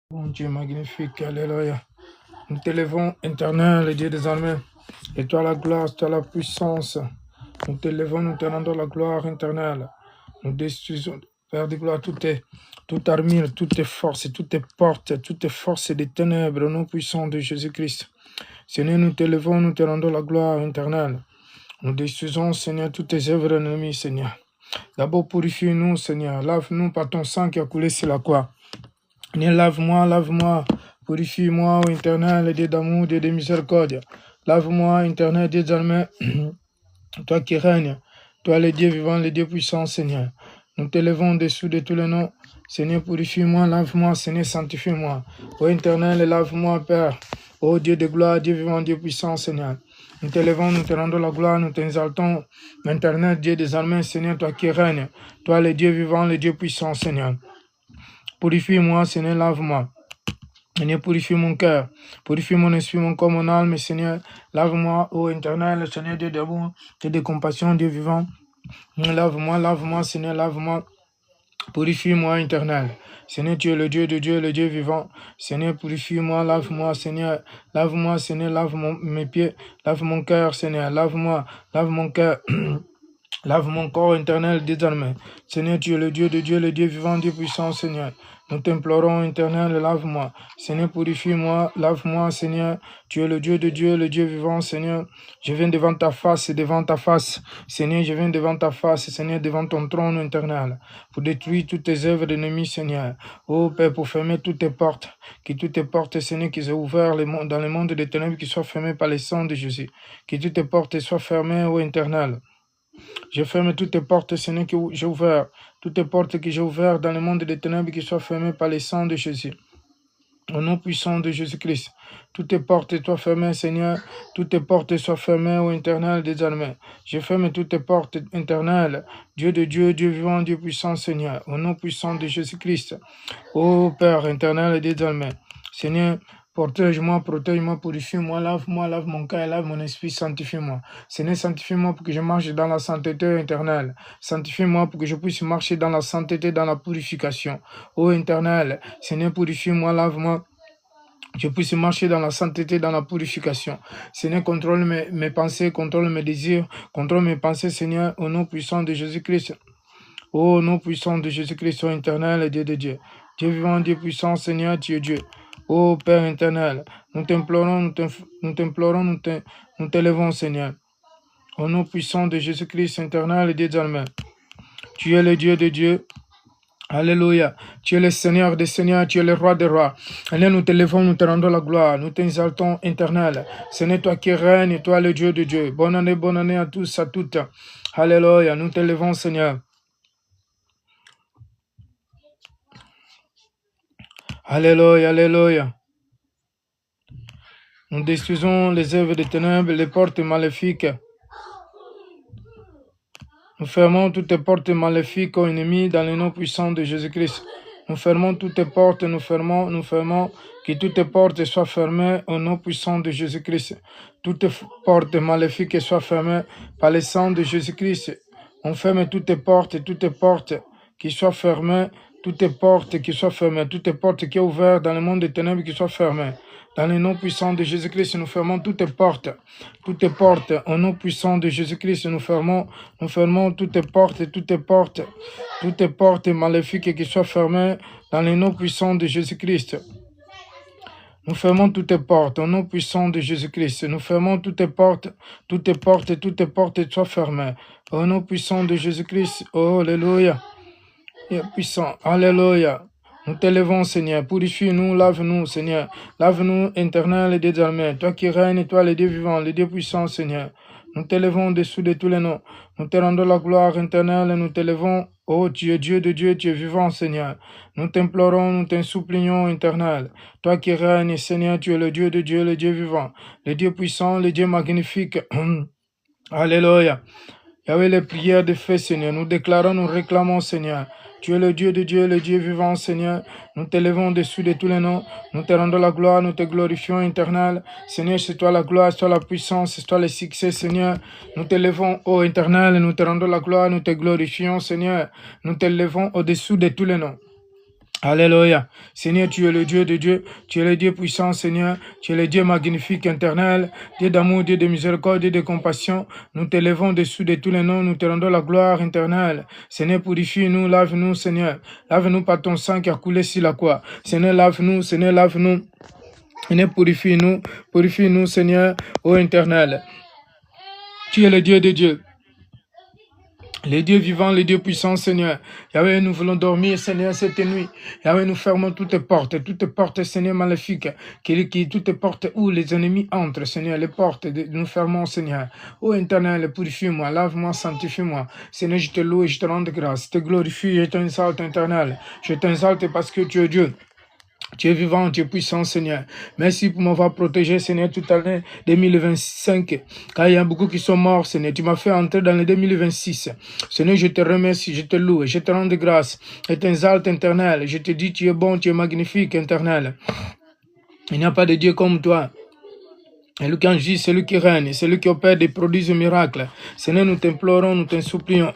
Bon Dieu magnifique, alléluia. Nous t'élevons, éternel, Dieu des armées. Et toi la gloire, toi la puissance. Nous t'élevons, nous te rendons la gloire éternelle. Nous détruisons, Père de gloire, toute armure, toutes tes forces, toutes tes portes, toutes tes forces des ténèbres, au nom puissant de Jésus-Christ. Seigneur, nous t'élevons, nous te rendons la gloire éternelle. Nous détruisons, Seigneur, toutes tes œuvres ennemies, Seigneur. D'abord, purifie-nous, Seigneur. Lave-nous par ton sang qui a coulé sur la croix. Seigneur, lave-moi, lave-moi. Purifie-moi, ô éternel, Dieu d'amour, Dieu de miséricorde. Lave-moi, éternel, Dieu d'armée, toi qui règnes, toi le Dieu vivant, le Dieu puissant, Seigneur. Nous t'élevons au-dessous de tous les noms. Seigneur, purifie-moi, lave-moi, Seigneur, sanctifie-moi. Ô éternel, lave-moi, Père. Ô Dieu de gloire, Dieu vivant, Dieu puissant, Seigneur. Nous t'élevons, nous te rendons la gloire, nous t'exaltons. Éternel, Dieu des armées, Seigneur, toi qui règnes, toi le Dieu vivant, le Dieu puissant, Seigneur. Purifie-moi, Seigneur, lave-moi. Seigneur, purifie mon cœur, purifie mon esprit, mon corps, mon âme, Seigneur, lave-moi, ô éternel, Seigneur, Dieu d'amour, Dieu de compassion, Dieu vivant. Lave-moi, lave-moi, Seigneur, lave-moi, purifie-moi, éternel. Seigneur, tu es le Dieu de Dieu, le Dieu vivant. Seigneur, purifie-moi, lave-moi, Seigneur, Seigneur, lave mes pieds, lave mon cœur, Seigneur, lave-moi, lave mon cœur. Lave mon corps éternel désormais. Seigneur, tu es le Dieu de Dieu, le Dieu vivant, Dieu puissant, Seigneur. Nous t'implorons, éternel, lave-moi. Seigneur, purifie-moi, lave-moi, Seigneur. Tu es le Dieu de Dieu, le Dieu vivant, Seigneur. Je viens devant ta face, devant ta face. Seigneur, je viens devant ta face, Seigneur, devant ton trône éternel, pour détruire toutes tes œuvres d'ennemis, Seigneur. Ô Père, pour fermer toutes tes portes. Que toutes tes portes, Seigneur, qui soient ouvertes dans le monde des ténèbres, qui soient fermées par le sang de Jésus. Que toutes tes portes soient fermées, ô éternel. Je ferme toutes les portes, Seigneur, que j'ai ouvertes. Toutes les portes que j'ai ouvertes dans le monde des ténèbres qui soient fermées par le sang de Jésus. Au nom puissant de Jésus-Christ. Toutes les portes soient fermées, Seigneur. Toutes les portes soient fermées au éternel désormais. Je ferme toutes les portes éternelles. Dieu de Dieu, Dieu vivant, Dieu puissant, Seigneur. Au nom puissant de Jésus-Christ. Ô Père éternel désormais. Seigneur, protège-moi, purifie-moi, lave-moi, lave mon cœur, lave mon esprit, sanctifie-moi. Seigneur, sanctifie-moi pour que je marche dans la sainteté éternelle. Sanctifie-moi pour que je puisse marcher dans la sainteté, dans la purification. Ô éternel, Seigneur, purifie-moi, lave-moi. Je puisse marcher dans la sainteté, dans la purification. Seigneur, contrôle mes pensées, contrôle mes désirs, contrôle mes pensées, Seigneur, au nom puissant de Jésus-Christ. Au nom puissant de Jésus-Christ, ô éternel, Dieu de Dieu. Dieu vivant, Dieu puissant, Seigneur, tu es Dieu. Ô Père éternel, nous t'implorons, nous t'élevons, Seigneur. Au nom puissant de Jésus-Christ, éternel et désormais. Tu es le Dieu de Dieu. Alléluia. Tu es le Seigneur des Seigneurs, tu es le Roi des Rois. Seigneur, nous t'élevons, nous te rendons la gloire, nous t'exaltons, éternel. Seigneur, toi qui règnes, toi le Dieu de Dieu. Bonne année à tous, à toutes. Alléluia. Nous t'élevons, Seigneur. Alléluia, alléluia. Nous détruisons les œuvres des ténèbres, les portes maléfiques. Nous fermons toutes les portes maléfiques aux ennemis dans le nom puissant de Jésus-Christ. Nous fermons toutes les portes, nous fermons, que toutes les portes soient fermées au nom puissant de Jésus-Christ. Toutes les portes maléfiques soient fermées par le sang de Jésus-Christ. On ferme toutes les portes qui soient fermées, toutes les portes qui soient fermées, toutes les portes qui sont ouvertes dans le monde des ténèbres qui soient fermées. Dans le nom puissant de Jésus-Christ, nous fermons toutes les portes, au nom puissant de Jésus-Christ, nous fermons toutes les portes maléfiques qui soient fermées dans le nom puissant de Jésus-Christ. Nous fermons toutes les portes au nom puissant de Jésus-Christ. Nous fermons toutes les portes soient fermées au nom puissant de Jésus-Christ. Oh, alléluia. Et puissant, alléluia. Nous t'élevons, Seigneur. Purifie-nous, lave-nous, Seigneur. Lave-nous, éternel et désormais. Toi qui règnes, toi, le Dieu vivant, le Dieu puissant, Seigneur. Nous t'élevons au-dessous de tous les noms. Nous te rendons la gloire éternelle et nous t'élevons. Oh, tu es Dieu de Dieu, tu es vivant, Seigneur. Nous t'implorons, nous t'ensupplions, éternel. Toi qui règnes, Seigneur, tu es le Dieu de Dieu, le Dieu vivant, le Dieu puissant, le Dieu magnifique. Alléluia. Yahweh, les prières de feu, Seigneur. Nous déclarons, nous réclamons, Seigneur. Tu es le Dieu de Dieu, le Dieu vivant, Seigneur. Nous t'élevons au-dessus de tous les noms. Nous te rendons la gloire, nous te glorifions, éternel. Seigneur, c'est toi la gloire, c'est toi la puissance, c'est toi le succès, Seigneur. Nous t'élevons, ô éternel, nous te rendons la gloire, nous te glorifions, Seigneur. Nous t'élevons au-dessous de tous les noms. Alléluia. Seigneur, tu es le Dieu de Dieu. Tu es le Dieu puissant, Seigneur. Tu es le Dieu magnifique, éternel. Dieu d'amour, Dieu de miséricorde, Dieu de compassion. Nous t'élevons dessous de tous les noms. Nous te rendons la gloire éternelle. Seigneur, purifie-nous, lave-nous, Seigneur. Lave-nous par ton sang qui a coulé sur la croix. Seigneur, lave-nous, Seigneur, lave-nous. Seigneur, purifie-nous, Seigneur, ô éternel. Tu es le Dieu de Dieu. Les dieux vivants, les dieux puissants, Seigneur. Yahweh, nous voulons dormir, Seigneur, cette nuit. Yahweh, nous fermons toutes portes, Seigneur, maléfiques. Toutes portes où les ennemis entrent, Seigneur, les portes, nous fermons, Seigneur. Ô éternel, purifie-moi, lave-moi, sanctifie-moi. Seigneur, je te loue et je te rends grâce. Je te glorifie et je t'exalte, éternel. Je t'exalte parce que tu es Dieu. Tu es vivant, tu es puissant, Seigneur. Merci pour m'avoir protégé, Seigneur, toute l'année 2025. Car il y a beaucoup qui sont morts, Seigneur. Tu m'as fait entrer dans le 2026. Seigneur, je te remercie, je te loue, et je te rends grâce. Et t'exalte, éternel. Je te dis, tu es bon, tu es magnifique, éternel. Il n'y a pas de Dieu comme toi. Et lui qui agit, c'est lui qui règne, c'est lui qui opère des produits et miracles. Seigneur, nous t'implorons, nous t'en supplions.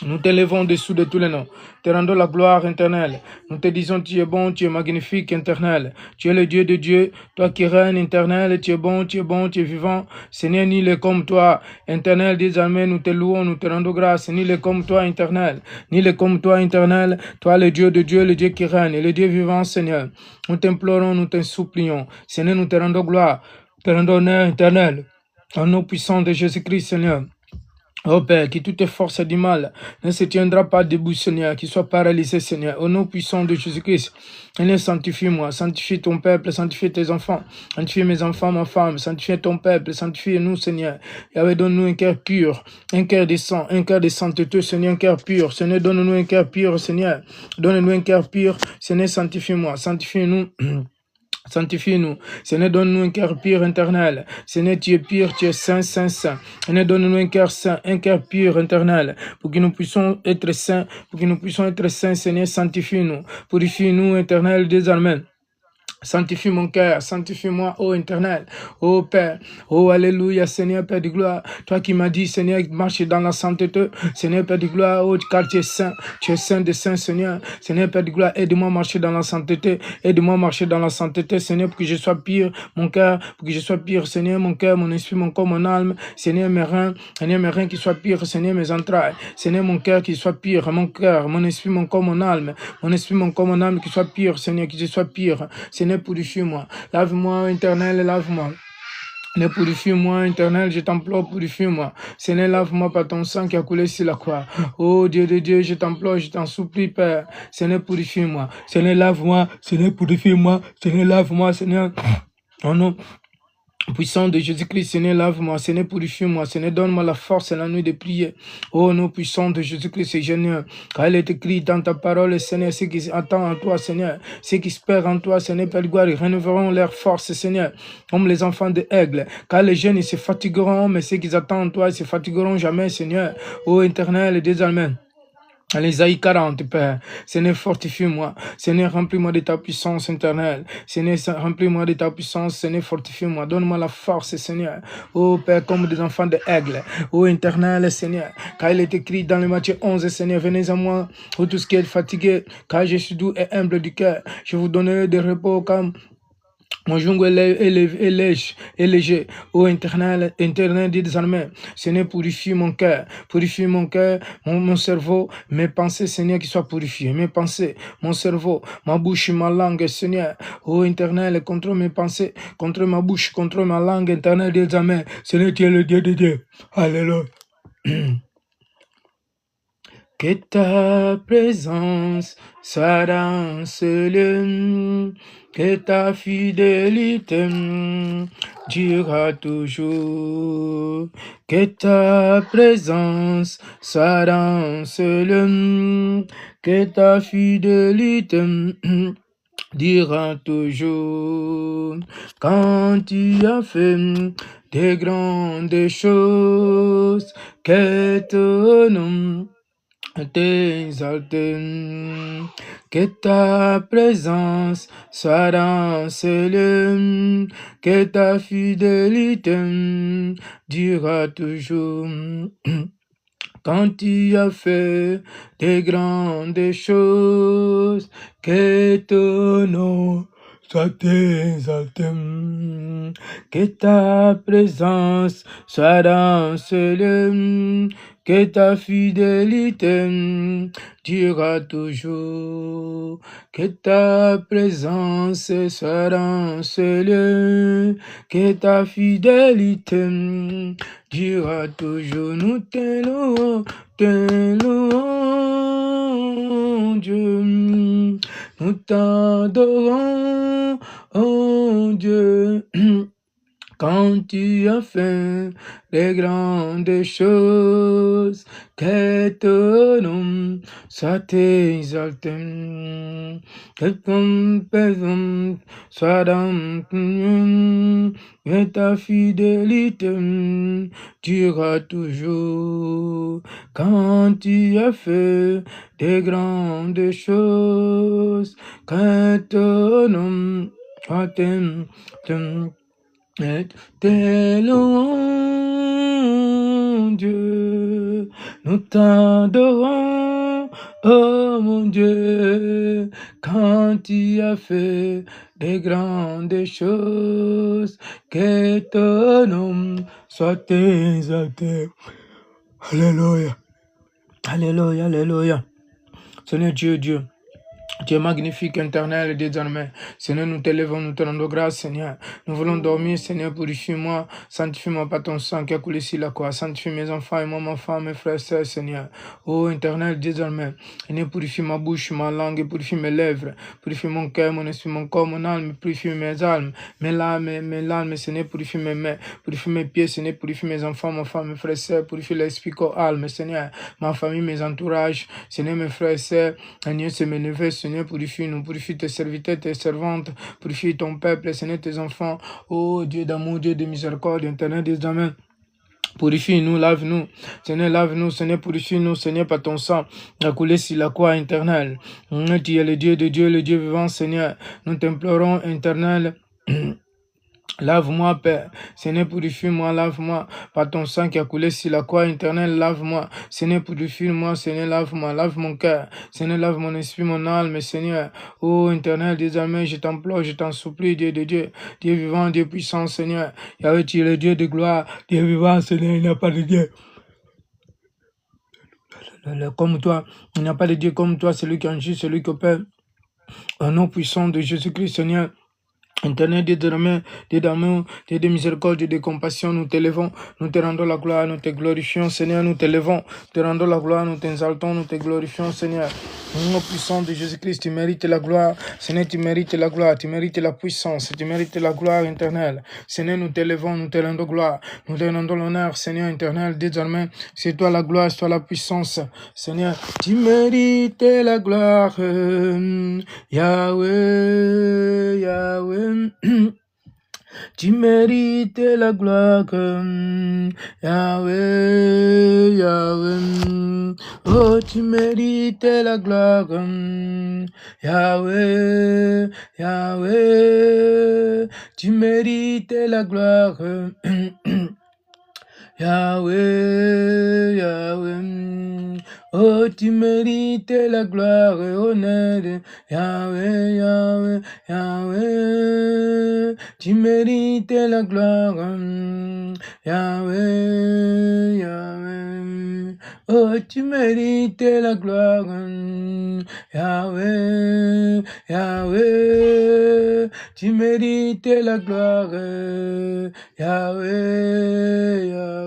Nous t'élevons dessous de tous les noms, te rendons la gloire éternelle. Nous te disons, tu es bon, tu es magnifique, éternel. Tu es le Dieu de Dieu, toi qui règnes, éternel. Tu es bon, tu es bon, tu es vivant. Seigneur, nul est comme toi, éternel. Désormais, nous te louons, nous te rendons grâce. Nul est comme toi, éternel. Nul est comme toi, éternel. Toi, le Dieu de Dieu, le Dieu qui règne, le Dieu vivant, Seigneur. Nous t'implorons, nous te supplions. Seigneur, nous te rendons gloire, te rendons honneur, éternel. Au nom puissant de Jésus-Christ, Seigneur. Ô Père, que toute force du mal ne se tiendra pas debout, Seigneur, qu'il soit paralysé, Seigneur, au nom puissant de Jésus-Christ. Seigneur, sanctifie-moi, sanctifie ton peuple, sanctifie tes enfants, sanctifie mes enfants, ma femme, sanctifie ton peuple, sanctifie-nous, Seigneur. Yahweh, donne-nous un cœur pur, un cœur de sang, un cœur de sainteté, Seigneur, un cœur pur. Seigneur, donne-nous un cœur pur, Seigneur. Donne-nous un cœur pur, Seigneur, sanctifie-moi, sanctifie-nous. Sanctifie-nous. Seigneur, donne-nous un cœur pur, éternel. Seigneur, tu es pur, tu es saint, saint, saint. Seigneur, donne-nous un cœur saint, un cœur pur, éternel, pour que nous puissions être saints, Seigneur, sanctifie-nous. Purifie-nous, éternel, désormais. Sanctifie mon cœur, sanctifie-moi, ô éternel, ô Père, ô Alléluia, Seigneur, Père de gloire. Toi qui m'as dit, Seigneur, marche dans la sainteté, Seigneur, Père de gloire, ô car tu es saint de saint, Seigneur. Seigneur, Père de gloire, aide-moi à marcher dans la sainteté, aide-moi à marcher dans la sainteté, Seigneur, pour que je sois pire, mon cœur, pour que je sois pire, Seigneur, mon cœur, mon esprit, mon corps, mon âme, Seigneur, mes reins qui soient pires, Seigneur, mes entrailles, Seigneur, mon cœur qui soit pire, mon cœur, mon esprit, mon corps, mon âme, mon âme qui soit pire, Seigneur, qui soit pire, Seigneur, purifie-moi, lave-moi, éternel, lave-moi. Ne purifie-moi, éternel, je t'implore, purifie-moi. Seigneur, lave-moi par ton sang qui a coulé sur la croix. Oh Dieu de Dieu, je t'implore, je t'en supplie, Père. Seigneur, purifie-moi. Seigneur, lave-moi. Seigneur, purifie-moi. Seigneur, lave-moi, Seigneur. Oh non. Puissant de Jésus-Christ, Seigneur, lave-moi, Seigneur, purifie-moi, Seigneur, donne-moi la force et la nuit de prier. Oh, non, puissant de Jésus-Christ, Seigneur, car il est écrit dans ta parole, Seigneur, ceux qui attendent en toi, Seigneur, ceux qui espèrent en toi, Seigneur, Père de gloire, ils renouvelleront leur force, Seigneur, comme les enfants de aigle. Car les jeunes, ils se fatigueront, mais ceux qui attendent en toi, ils se fatigueront jamais, Seigneur. Oh, éternel et désormais. Isaïe 40, Père. Seigneur, fortifie-moi. Seigneur, remplis-moi de ta puissance éternelle. Seigneur, remplis-moi de ta puissance. Seigneur, fortifie-moi. Donne-moi la force, Seigneur. Oh, Père, comme des enfants de aigle. Oh, éternel, Seigneur. Car il est écrit dans le Matthieu 11, Seigneur, venez à moi, vous tous qui êtes fatigués, car je suis doux et humble du cœur. Je vous donnerai des repos comme mon joug est léger, ô éternel, désormais. Seigneur, purifie mon cœur, mon cerveau, mes pensées, Seigneur, qui soient purifiées, mes pensées, mon cerveau, ma bouche, ma langue, Seigneur, ô éternel, contre mes pensées, contre ma bouche, contre ma langue, éternel, désormais. Seigneur, tu es le Dieu de Dieu. Alléluia. Que ta présence soit dans ce lieu, que ta fidélité durera toujours. Que ta présence soit dans ce lieu, que ta fidélité durera toujours. Quand tu as fait des grandes choses, que ton nom t'exalter, que ta présence soit dans ce lieu, que ta fidélité durera toujours. Quand tu as fait des grandes choses, que ton nom soit exalté, que ta présence soit dans ce lieu, que ta fidélité durera toujours, que ta présence soit dans ce lieu, que ta fidélité durera toujours. Nous te louons, Dieu, nous t'adorons, oh Dieu. Quand tu as fait des grandes choses, que ton nom soit exalté, que ton présence soit dans ton lieu, que ta fidélité durera toujours. Quand tu as fait des grandes choses, que ton nom soit exalté. Tes louanges, Dieu, nous t'adorons, oh mon Dieu, quand tu as fait des grandes choses, que ton nom soit exalté. Alléluia, alléluia, alléluia. Seigneur Dieu, Dieu. Tu es magnifique, éternel, désormais. Seigneur, nous t'élevons, nous te rendons grâce, Seigneur. Nous voulons dormir, Seigneur, purifie-moi. Sanctifie-moi par ton sang qui a coulé sur la croix. Sanctifie mes enfants et moi, ma femme, mes frères et sœurs, Seigneur. Ô éternel, désormais. Seigneur, purifie ma bouche, ma langue, et purifie mes lèvres. Purifie mon cœur, mon esprit, mon corps, mon âme. Purifie mes âmes, mes larmes, Seigneur, purifie mes mains. Purifie mes pieds, Seigneur, purifie mes enfants, ma femme, mes frères et sœurs. Purifie l'esprit, corps, âme, Seigneur. Ma famille, mes entourages. Seigneur, mes frères et sœurs. Seigneur, c'est mes neveux, Seigneur, purifie-nous, purifie tes serviteurs, tes servantes, purifie ton peuple, Seigneur, tes enfants. Oh Dieu d'amour, Dieu de miséricorde, éternel des amens. Purifie-nous, lave-nous, Seigneur, lave-nous, Seigneur, purifie-nous, Seigneur, par ton sang, a coulé sur la croix éternelle. Tu es le Dieu de Dieu, le Dieu vivant, Seigneur. Nous t'implorons, éternel. Lave-moi, Père. Seigneur, purifie-moi, lave-moi. Par ton sang qui a coulé sur la croix éternelle, lave-moi. Seigneur, purifie-moi, Seigneur, lave-moi. Lave mon cœur. Seigneur, lave mon esprit, mon âme, Seigneur. Ô éternel, désormais, je t'implore, je t'en supplie, Dieu de Dieu. Dieu vivant, Dieu puissant, Seigneur. Yahweh, tu es le Dieu de gloire. Dieu vivant, Seigneur, il n'y a pas de Dieu comme toi. Il n'y a pas de Dieu comme toi, celui qui en juge, celui qui opère. Au nom puissant de Jésus-Christ, Seigneur. Éternel Dieu d'amour, Dieu de miséricorde, Dieu de compassion, nous t'élevons, nous te rendons la gloire, nous te glorifions, Seigneur, nous t'élevons, te rendons la gloire, nous t'exaltons, nous te glorifions, Seigneur. Au nom puissant de Jésus-Christ, tu mérites la gloire, Seigneur, tu mérites la gloire, tu mérites la puissance, tu mérites la gloire éternelle. Seigneur, nous t'élevons, nous te rendons gloire, nous te rendons l'honneur, Seigneur éternel, désormais, c'est toi la gloire, c'est toi la puissance, Seigneur, tu mérites la gloire, Yahweh, Yahweh. Tu mérites la gloire, Yahweh, Yahweh. Oh, tu mérites la gloire, Yahweh, Yahweh. Tu mérites la gloire, Yahweh, Yahweh. Oh, tu mérites la gloire et honneur, Yahweh, Yahweh, Yahweh. Tu mérites la gloire, Yahweh, Yahweh. Oh, tu mérites la gloire, Yahweh, Yahweh. Tu mérites la gloire, Yahweh, Yahweh.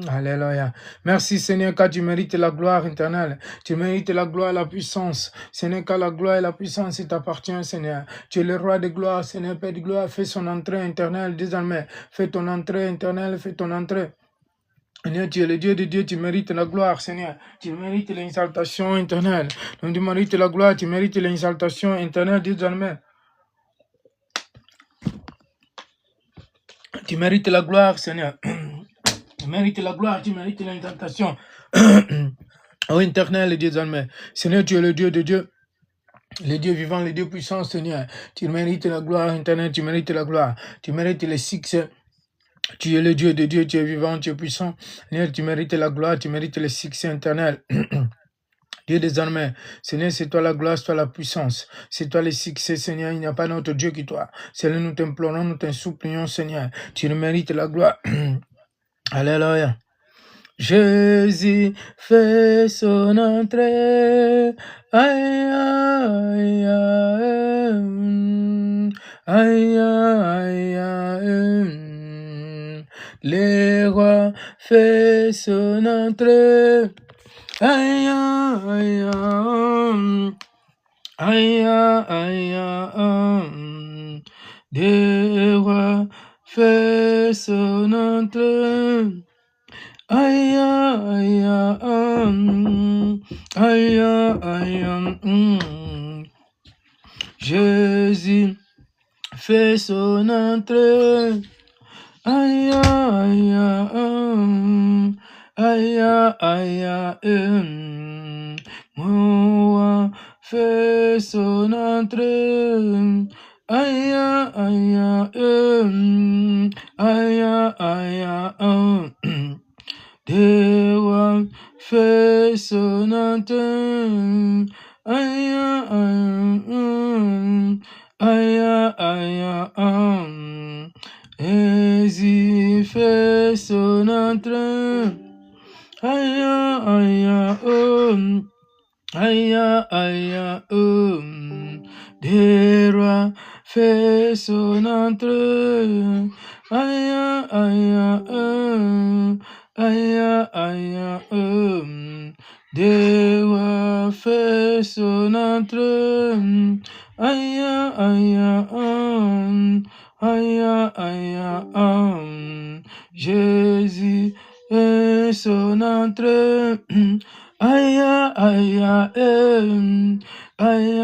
Alléluia. Merci Seigneur, car tu mérites la gloire éternelle. Tu mérites la gloire et la puissance. Seigneur, car la gloire et la puissance t'appartiennent, Seigneur. Tu es le roi de gloire, Seigneur, Père de gloire. Fais son entrée éternelle désormais. Fais ton entrée éternelle, fais ton entrée. Seigneur, tu es le Dieu de Dieu, tu mérites la gloire, Seigneur. Tu mérites l'exaltation éternelle. Donc, tu mérites la gloire, tu mérites l'exaltation éternelle désormais. Tu mérites la gloire, Seigneur. Tu mérites la gloire, tu mérites l'exaltation. Oh, éternel Dieu désormais. Seigneur, tu es le Dieu de Dieu. Le Dieu vivant, le Dieu puissant, Seigneur. Tu mérites la gloire, éternel, tu mérites la gloire. Tu mérites le succès. Tu es le Dieu de Dieu, tu es vivant, tu es puissant. Seigneur, tu mérites la gloire, tu mérites le succès éternel. Dieu des armées, Seigneur, c'est toi la gloire, c'est toi la puissance, c'est toi le succès, Seigneur, il n'y a pas d'autre Dieu que toi. Seigneur, nous t'implorons, nous t'en Seigneur, tu nous mérites la gloire. Alléluia. Jésus fait son entrée. Aïe, aïe, aïe, aïe, aïe. Le roi fait son entrée. Aïe, aïe, aïe, aïe, aïe. Le roi fait son entrée. Aïe, aïe, aïe, aïe, Jésus fait son entrée. Aïe, aïe, aïe, aïe, moi fait son entrée. Aïe, aïe, aïe, aïe, Dewa fait son entrée. Aïe, aïe, aïe, aïe, Jésus fait son entrée. Aïe, aïe, aïe, aïe, Dewa fait son entrée. Aïe, aïe, aïe, aïe, Dewa fait son entrée. Aïe, aïe, aïe, aïe, Jésus est son entrée. Aïe, aïe, aïe, aïe,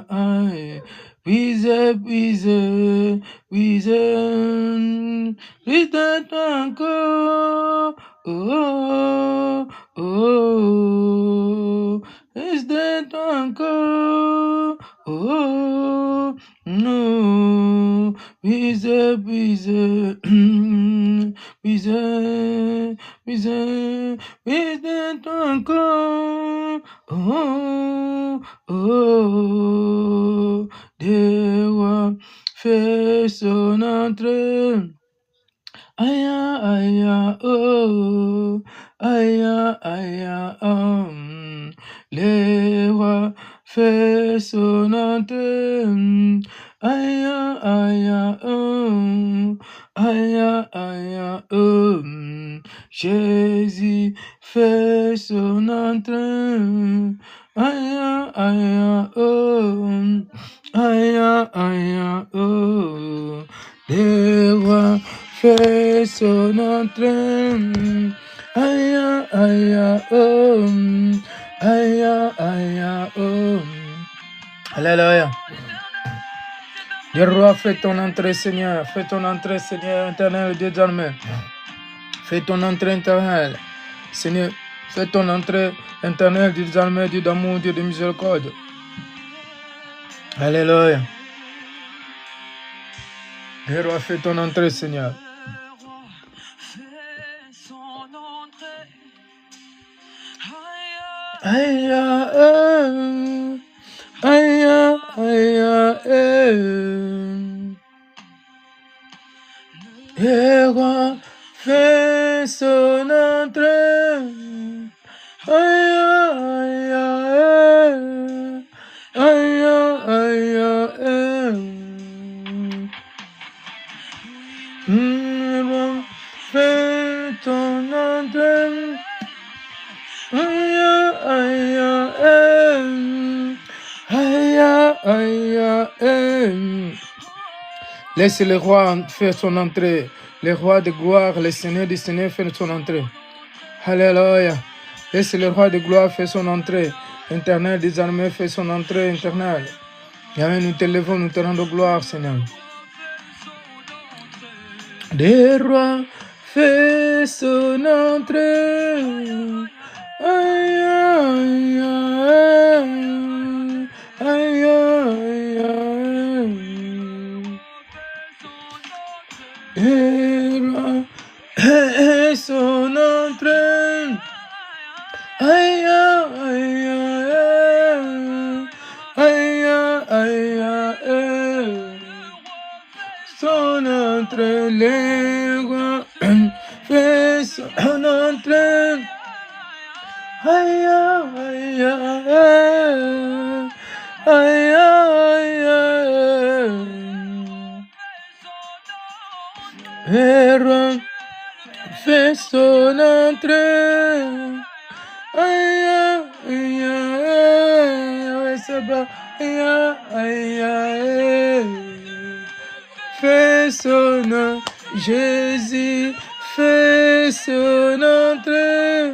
aïe. Puisez, puisez, puisez, puisez encore. Oh, oh, puisez encore. Oh, no, puisez, puisez, puisez, puisez, puisez encore. Oh, oh, Dewa fait son entrée. Aïe, aïe, oh, aïe, aïe, le roi fait son entrée. Aïe, aïe, aïe, aïe, Jésus fait son entrée. Aïe, aïe, aïe, aïe, le roi fait son entrée. Aïe, aïe, aïe, aïe, Alléluia. Le roi, fais ton entrée, Seigneur. Fais ton entrée, Seigneur éternel, Dieu d'armée. Fais ton entrée éternelle. Seigneur, fais ton entrée éternelle, Dieu d'armée, Dieu d'amour, Dieu de miséricorde. Alléluia. Le roi, fais ton entrée, Seigneur. Aïe, aïe, aïe, aïe, le roi fait son entrée. Aïe, aïe, aïe, aïe, le roi fait ton entrée. Aïe, aïe, aïe, aïe. Laisse le roi faire son entrée. Le roi de gloire, le Seigneur du Seigneur faire son entrée. Alléluia. Laisse le roi de gloire faire son entrée. Éternel des armées fait son entrée éternelle. Amen, nous te levons, nous te rendons gloire, Seigneur. Le roi fait son entrée. Aïe, aïe, aïe, aïe, aïe. Le roi fait son entrée. Aïe, aïe, notre lèvre, fais son entrée. Aïe, aïe, aïe, aïe, aïe, aïe. Père, fais son entrée. Aïe, aïe, aïe, c'est pas. Aïe, aïe, aïe. Fais son entrée. Jésus, fais son entrée.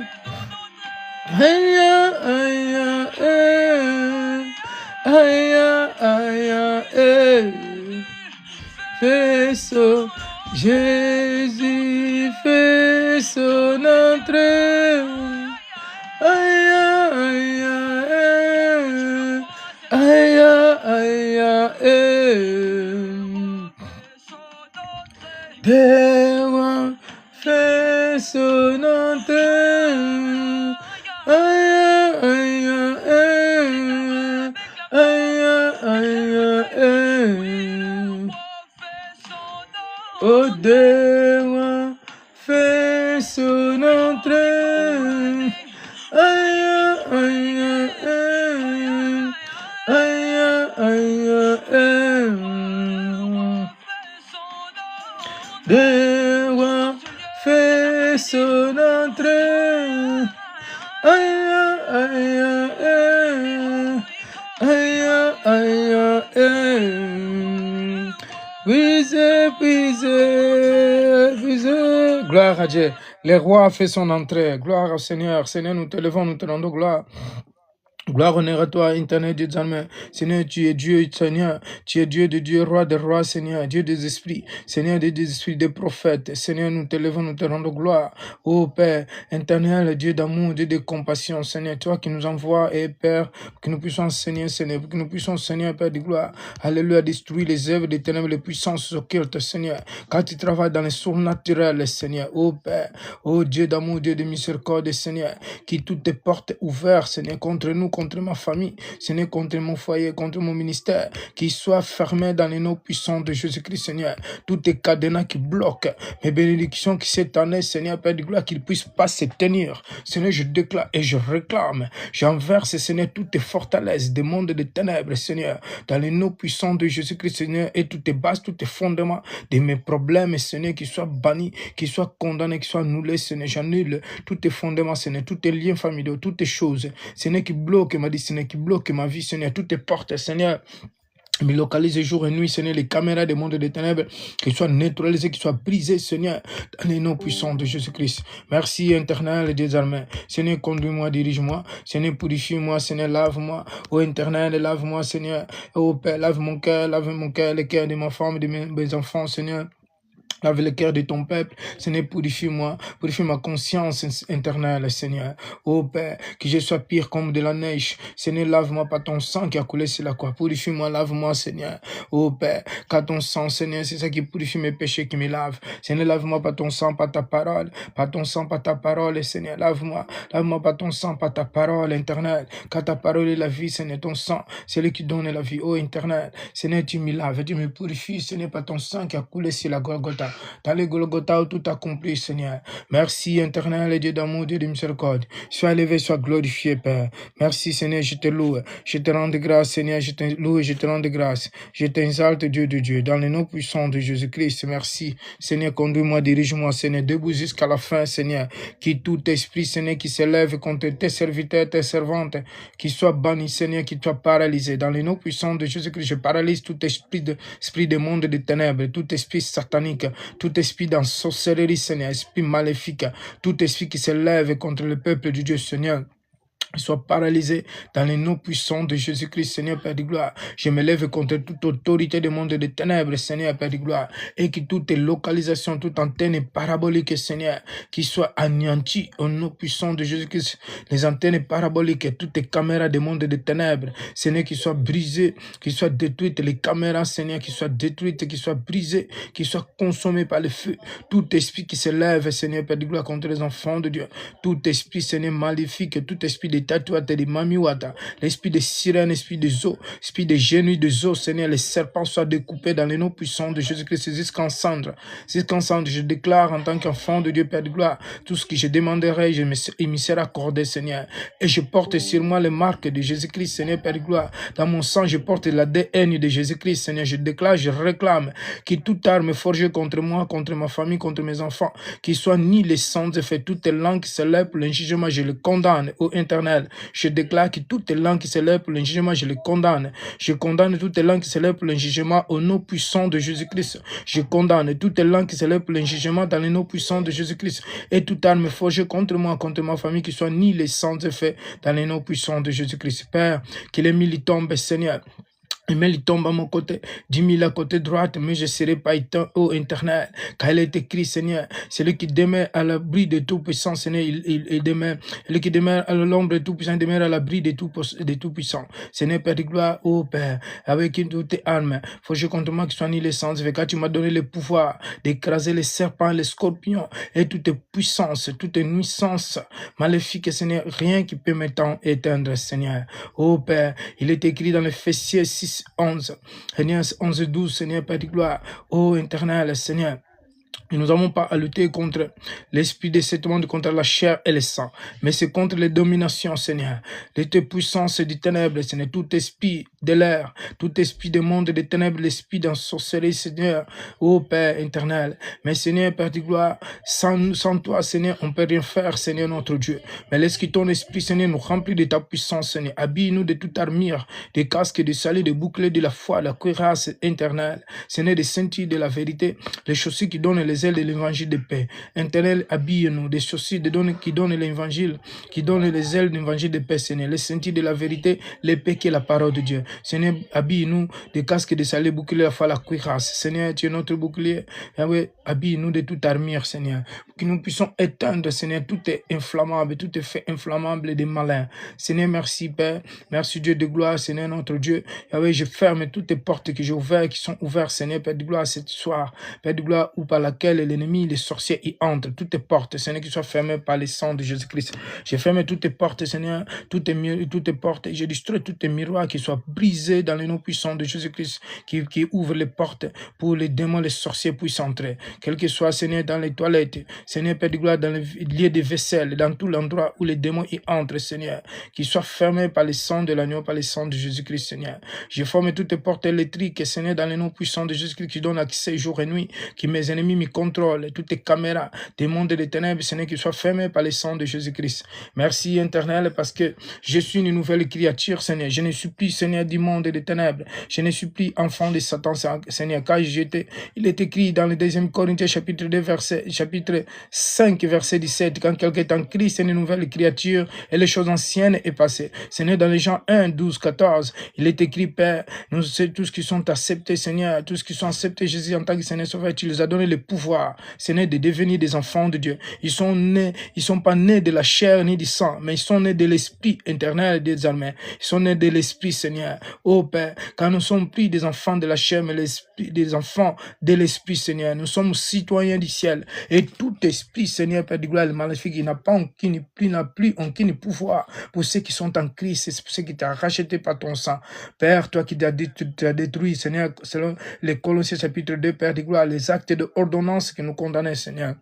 Aïe, aïe, aïe, aïe, aïe, aïe, fais son, Jésus fait son entrée. Aïe, aïe, aïe, aïe, aïe, Père, fais son entrée. Aïe, aïe, aïe, aïe, aïe, aïe. Oh Dieu, fais son entrée. Aïe, aïe, aïe, aïe, aïe, aïe. Dieu, fais son entrée. Aïe, aïe, aïe, aïe, aïe, aïe. Puisez, puisez, puisez. Gloire à Dieu. Le roi fait son entrée. Gloire au Seigneur. Seigneur, nous te levons, nous te rendons gloire. Gloire, honneur à toi, éternel Dieu des armées. Seigneur, tu es Dieu, Seigneur. Tu es Dieu de Dieu, roi des rois, Seigneur. Dieu des esprits. Seigneur, des esprits des prophètes. Seigneur, nous te levons, nous te rendons gloire. Ô Père, éternel, Dieu d'amour, Dieu de compassion. Seigneur, toi qui nous envoies, et Père, pour que nous puissions enseigner, Seigneur, pour que nous puissions, Seigneur, Père de gloire. Alléluia, détruire les œuvres des ténèbres, les puissances occultes, Seigneur. Quand tu travailles dans les surnaturels, Seigneur. Ô Père, ô Dieu d'amour, Dieu de miséricorde, Seigneur, qui toutes tes portes ouvertes, Seigneur, contre nous, contre ma famille, Seigneur, contre mon foyer, contre mon ministère, qui soit fermé dans les noms puissants de Jésus-Christ, Seigneur. Toutes les cadenas qui bloquent mes bénédictions qui cette année, Seigneur, Père de gloire, qu'ils ne puissent pas se tenir. Seigneur, je déclare et je réclame, j'enverse, Seigneur, toutes tes forteresses des mondes des ténèbres, Seigneur, dans les noms puissants de Jésus-Christ, Seigneur, et toutes tes bases, tous tes fondements de mes problèmes, Seigneur, qui soient bannis, qui soient condamnés, qui soient annulés, Seigneur. J'annule tous tes fondements, Seigneur, tous tes liens familiaux, toutes tes choses, Seigneur, qui bloquent ma destinée, qui bloquent ma vie, Seigneur, toutes tes portes, Seigneur. Me localise jour et nuit, Seigneur, les caméras des mondes des ténèbres, qu'ils soient neutralisées, qu'ils soient brisées, Seigneur, dans les noms puissants de Jésus-Christ. Merci, éternel des armées. Seigneur, conduis-moi, dirige-moi. Seigneur, purifie-moi, Seigneur, lave-moi. Ô éternel, lave-moi, Seigneur. Ô Père, lave mon cœur, le cœur de ma femme, de mes enfants, Seigneur. Lave le cœur de ton peuple, Seigneur, purifie-moi, purifie ma conscience éternelle, Seigneur. Ô Père, que je sois pire comme de la neige. Seigneur, lave-moi par ton sang qui a coulé sur la croix. Purifie-moi, lave-moi, Seigneur. Ô Père, car ton sang, Seigneur, c'est ça qui purifie mes péchés, qui me lave. Seigneur, lave-moi par ton sang, par ta parole. Par ton sang, par ta parole, Seigneur, lave-moi. Lave-moi par ton sang, par ta parole, éternelle. Car ta parole est la vie, Seigneur, ton sang, c'est lui qui donne la vie. Ô éternel, Seigneur, tu me laves, tu me purifies, Seigneur, par ton sang qui a coulé sur la Golgotha. Dans les Golgotha où tout accompli, Seigneur. Merci, éternel et Dieu d'amour, Dieu de miséricorde. Sois élevé, sois glorifié, Père. Merci, Seigneur, je te loue. Je te rends de grâce, Seigneur, je te loue et je te rends de grâce. Je t'exalte, Dieu de Dieu, dans les noms puissants de Jésus-Christ. Merci, Seigneur, conduis-moi, dirige-moi, Seigneur, debout jusqu'à la fin, Seigneur. Qui tout esprit, Seigneur, qui s'élève contre tes serviteurs, tes servantes, qui soit banni, Seigneur, qui soit paralysé. Dans les noms puissants de Jésus-Christ, je paralyse tout esprit de monde des ténèbres, tout esprit satanique, tout esprit dans sorcellerie, Seigneur, esprit maléfique, tout esprit qui se lève contre le peuple de Dieu, Seigneur, soit paralysé dans les noms puissants de Jésus-Christ, Seigneur, Père de gloire. Je me lève contre toute autorité du monde des ténèbres, Seigneur, Père de gloire, et que toute localisation, toute antenne parabolique, Seigneur, qui soit anéantie au nom puissant de Jésus-Christ. Les antennes paraboliques, toutes les caméras du monde des ténèbres, Seigneur, qui soient brisées, qui soient détruites, les caméras, Seigneur, qui soient détruites, qui soient brisées, qui soient consommées par le feu. Tout esprit qui se lève, Seigneur, Père de gloire, contre les enfants de Dieu, tout esprit, Seigneur, maléfique, tout esprit de de tatouate, de mamiwata, l'esprit de sirène, esprit de zo, esprit de génie de zo, Seigneur, les serpents soient découpés dans les noms puissants de Jésus-Christ jusqu'en cendre. Jusqu'en cendre, je déclare en tant qu'enfant de Dieu, Père de gloire, tout ce que je demanderai, il me sera accordé, Seigneur. Et je porte sur moi les marques de Jésus-Christ, Seigneur, Père de gloire. Dans mon sang, je porte l'ADN de Jésus-Christ, Seigneur. Je déclare, je réclame que toute arme forgée contre moi, contre ma famille, contre mes enfants, qu'il soit ni les sans effet, toutes les langues qui se lèvent pour le jugement, je le condamne au éternel. Je déclare que toutes les langues qui se lèvent pour le jugement, je le condamne. Je condamne toutes les langues qui se lèvent pour le jugement au nom puissant de Jésus-Christ. Je condamne toutes les langues qui se lèvent pour le jugement dans le nom puissant de Jésus-Christ. Et toute arme forgée contre moi, contre ma famille, qui soit ni les sans effet dans le nom puissant de Jésus-Christ. Père, que les militaires tombent, Seigneur. Mais il tombe à mon côté, 10 000 à côté droite, mais je ne serai pas éteint au éternel. Car il est écrit, Seigneur, celui qui demeure à l'abri de tout puissant, Seigneur, il demeure. Celui qui demeure à l'ombre de tout puissant, il demeure à l'abri de tout puissant. Seigneur, Père de gloire, ô Père, avec toutes tes armes, faut que je compte moi qui sois ni les sens, car tu m'as donné le pouvoir d'écraser les serpents, les scorpions, et toutes tes puissances, toutes tes nuisances maléfiques, Seigneur, rien qui peut m'éteindre, Seigneur. Ô Père, il est écrit dans les Éphésiens 6, 11, Seigneur, 11, 12, Seigneur, Père de gloire, ô éternel, Seigneur. Et nous n'avons pas à lutter contre l'esprit de ce monde, contre la chair et le sang, mais c'est contre les dominations, Seigneur, les puissances des ténèbres, Seigneur, tout esprit de l'air, tout esprit du monde des ténèbres, l'esprit d'un sorcellerie, Seigneur, ô Père éternel. Mais Seigneur, Père de gloire, sans toi, Seigneur, on ne peut rien faire, Seigneur, notre Dieu. Mais laisse que ton esprit, Seigneur, nous remplit de ta puissance, Seigneur. Habille-nous de toute armure, des casques, des saluts, des boucliers de la foi, la cuirasse éternelle, Seigneur, des ceintures de la vérité, les chaussures qui donnent les ailes de l'évangile de paix. Éternel, habille-nous des chaussures qui donnent l'évangile, qui donnent les ailes de l'évangile de paix, Seigneur. Les ceintures de la vérité, l'épée qui est la parole de Dieu. Seigneur, habille-nous des casques de salut, bouclier la foi, la cuirasse. Seigneur, tu es notre bouclier. Yahweh, habille-nous de toute armure, Seigneur. Pour que nous puissions éteindre, Seigneur, tout est inflammable, tout est fait inflammable des malins. Seigneur, merci, Père. Merci, Dieu de gloire, Seigneur, notre Dieu. Yahweh, je ferme toutes les portes que j'ai ouvertes, qui sont ouvertes, Seigneur, Père de gloire, cette soir. Père de gloire, ou par laquelle l'ennemi, les sorciers y entrent. Toutes les portes, Seigneur, qui soient fermées par le sang de Jésus-Christ. J'ai fermé toutes les portes, Seigneur, toutes les portes. J'ai détruit toutes les miroirs qui soient brisés dans le nom puissant de Jésus-Christ, qui ouvrent les portes pour les démons, les sorciers puissent entrer. Quel que soit, Seigneur, dans les toilettes, Seigneur, Père de gloire, dans les lieux de vaisselle, dans tout l'endroit où les démons y entrent, Seigneur, qui soient fermés par le sang de l'agneau, par le sang de Jésus-Christ, Seigneur. J'ai formé toutes les portes électriques, Seigneur, dans le nom puissant de Jésus-Christ, qui donne accès jour et nuit, qui mes ennemis me contrôlent, toutes les caméras des mondes des ténèbres, Seigneur, qui soient fermées par le sang de Jésus-Christ. Merci, éternel, parce que je suis une nouvelle créature, Seigneur. Je ne suis plus, Seigneur, du monde des ténèbres. Je ne suis plus enfant de Satan, Seigneur, car il est écrit dans le 2 Corinthiens, chapitre 5, verset 17, quand quelqu'un est en Christ, c'est une nouvelle créature et les choses anciennes est passées. Seigneur, dans les Jean 1, 12, 14, il est écrit, Père, nous c'est tous qui sont acceptés, Seigneur, tous qui sont acceptés Jésus en tant que Seigneur Sauveur, tu les as donné le pouvoir, Seigneur, de devenir des enfants de Dieu. Ils sont pas nés de la chair ni du sang, mais ils sont nés de l'esprit éternel des armées. Ils sont nés de l'esprit, Seigneur. Oh Père, car nous sommes plus des enfants de la chair, mais des enfants de l'esprit, Seigneur. Nous sommes citoyens du ciel. Et tout esprit, Seigneur, Père de gloire, le maléfique, il n'a plus aucun pouvoir pour ceux qui sont en Christ, c'est pour ceux qui t'ont racheté par ton sang. Père, toi qui t'as détruit, Seigneur, selon les Colossiens chapitre 2, Père de gloire, les actes de ordonnance que nous condamnons, Seigneur.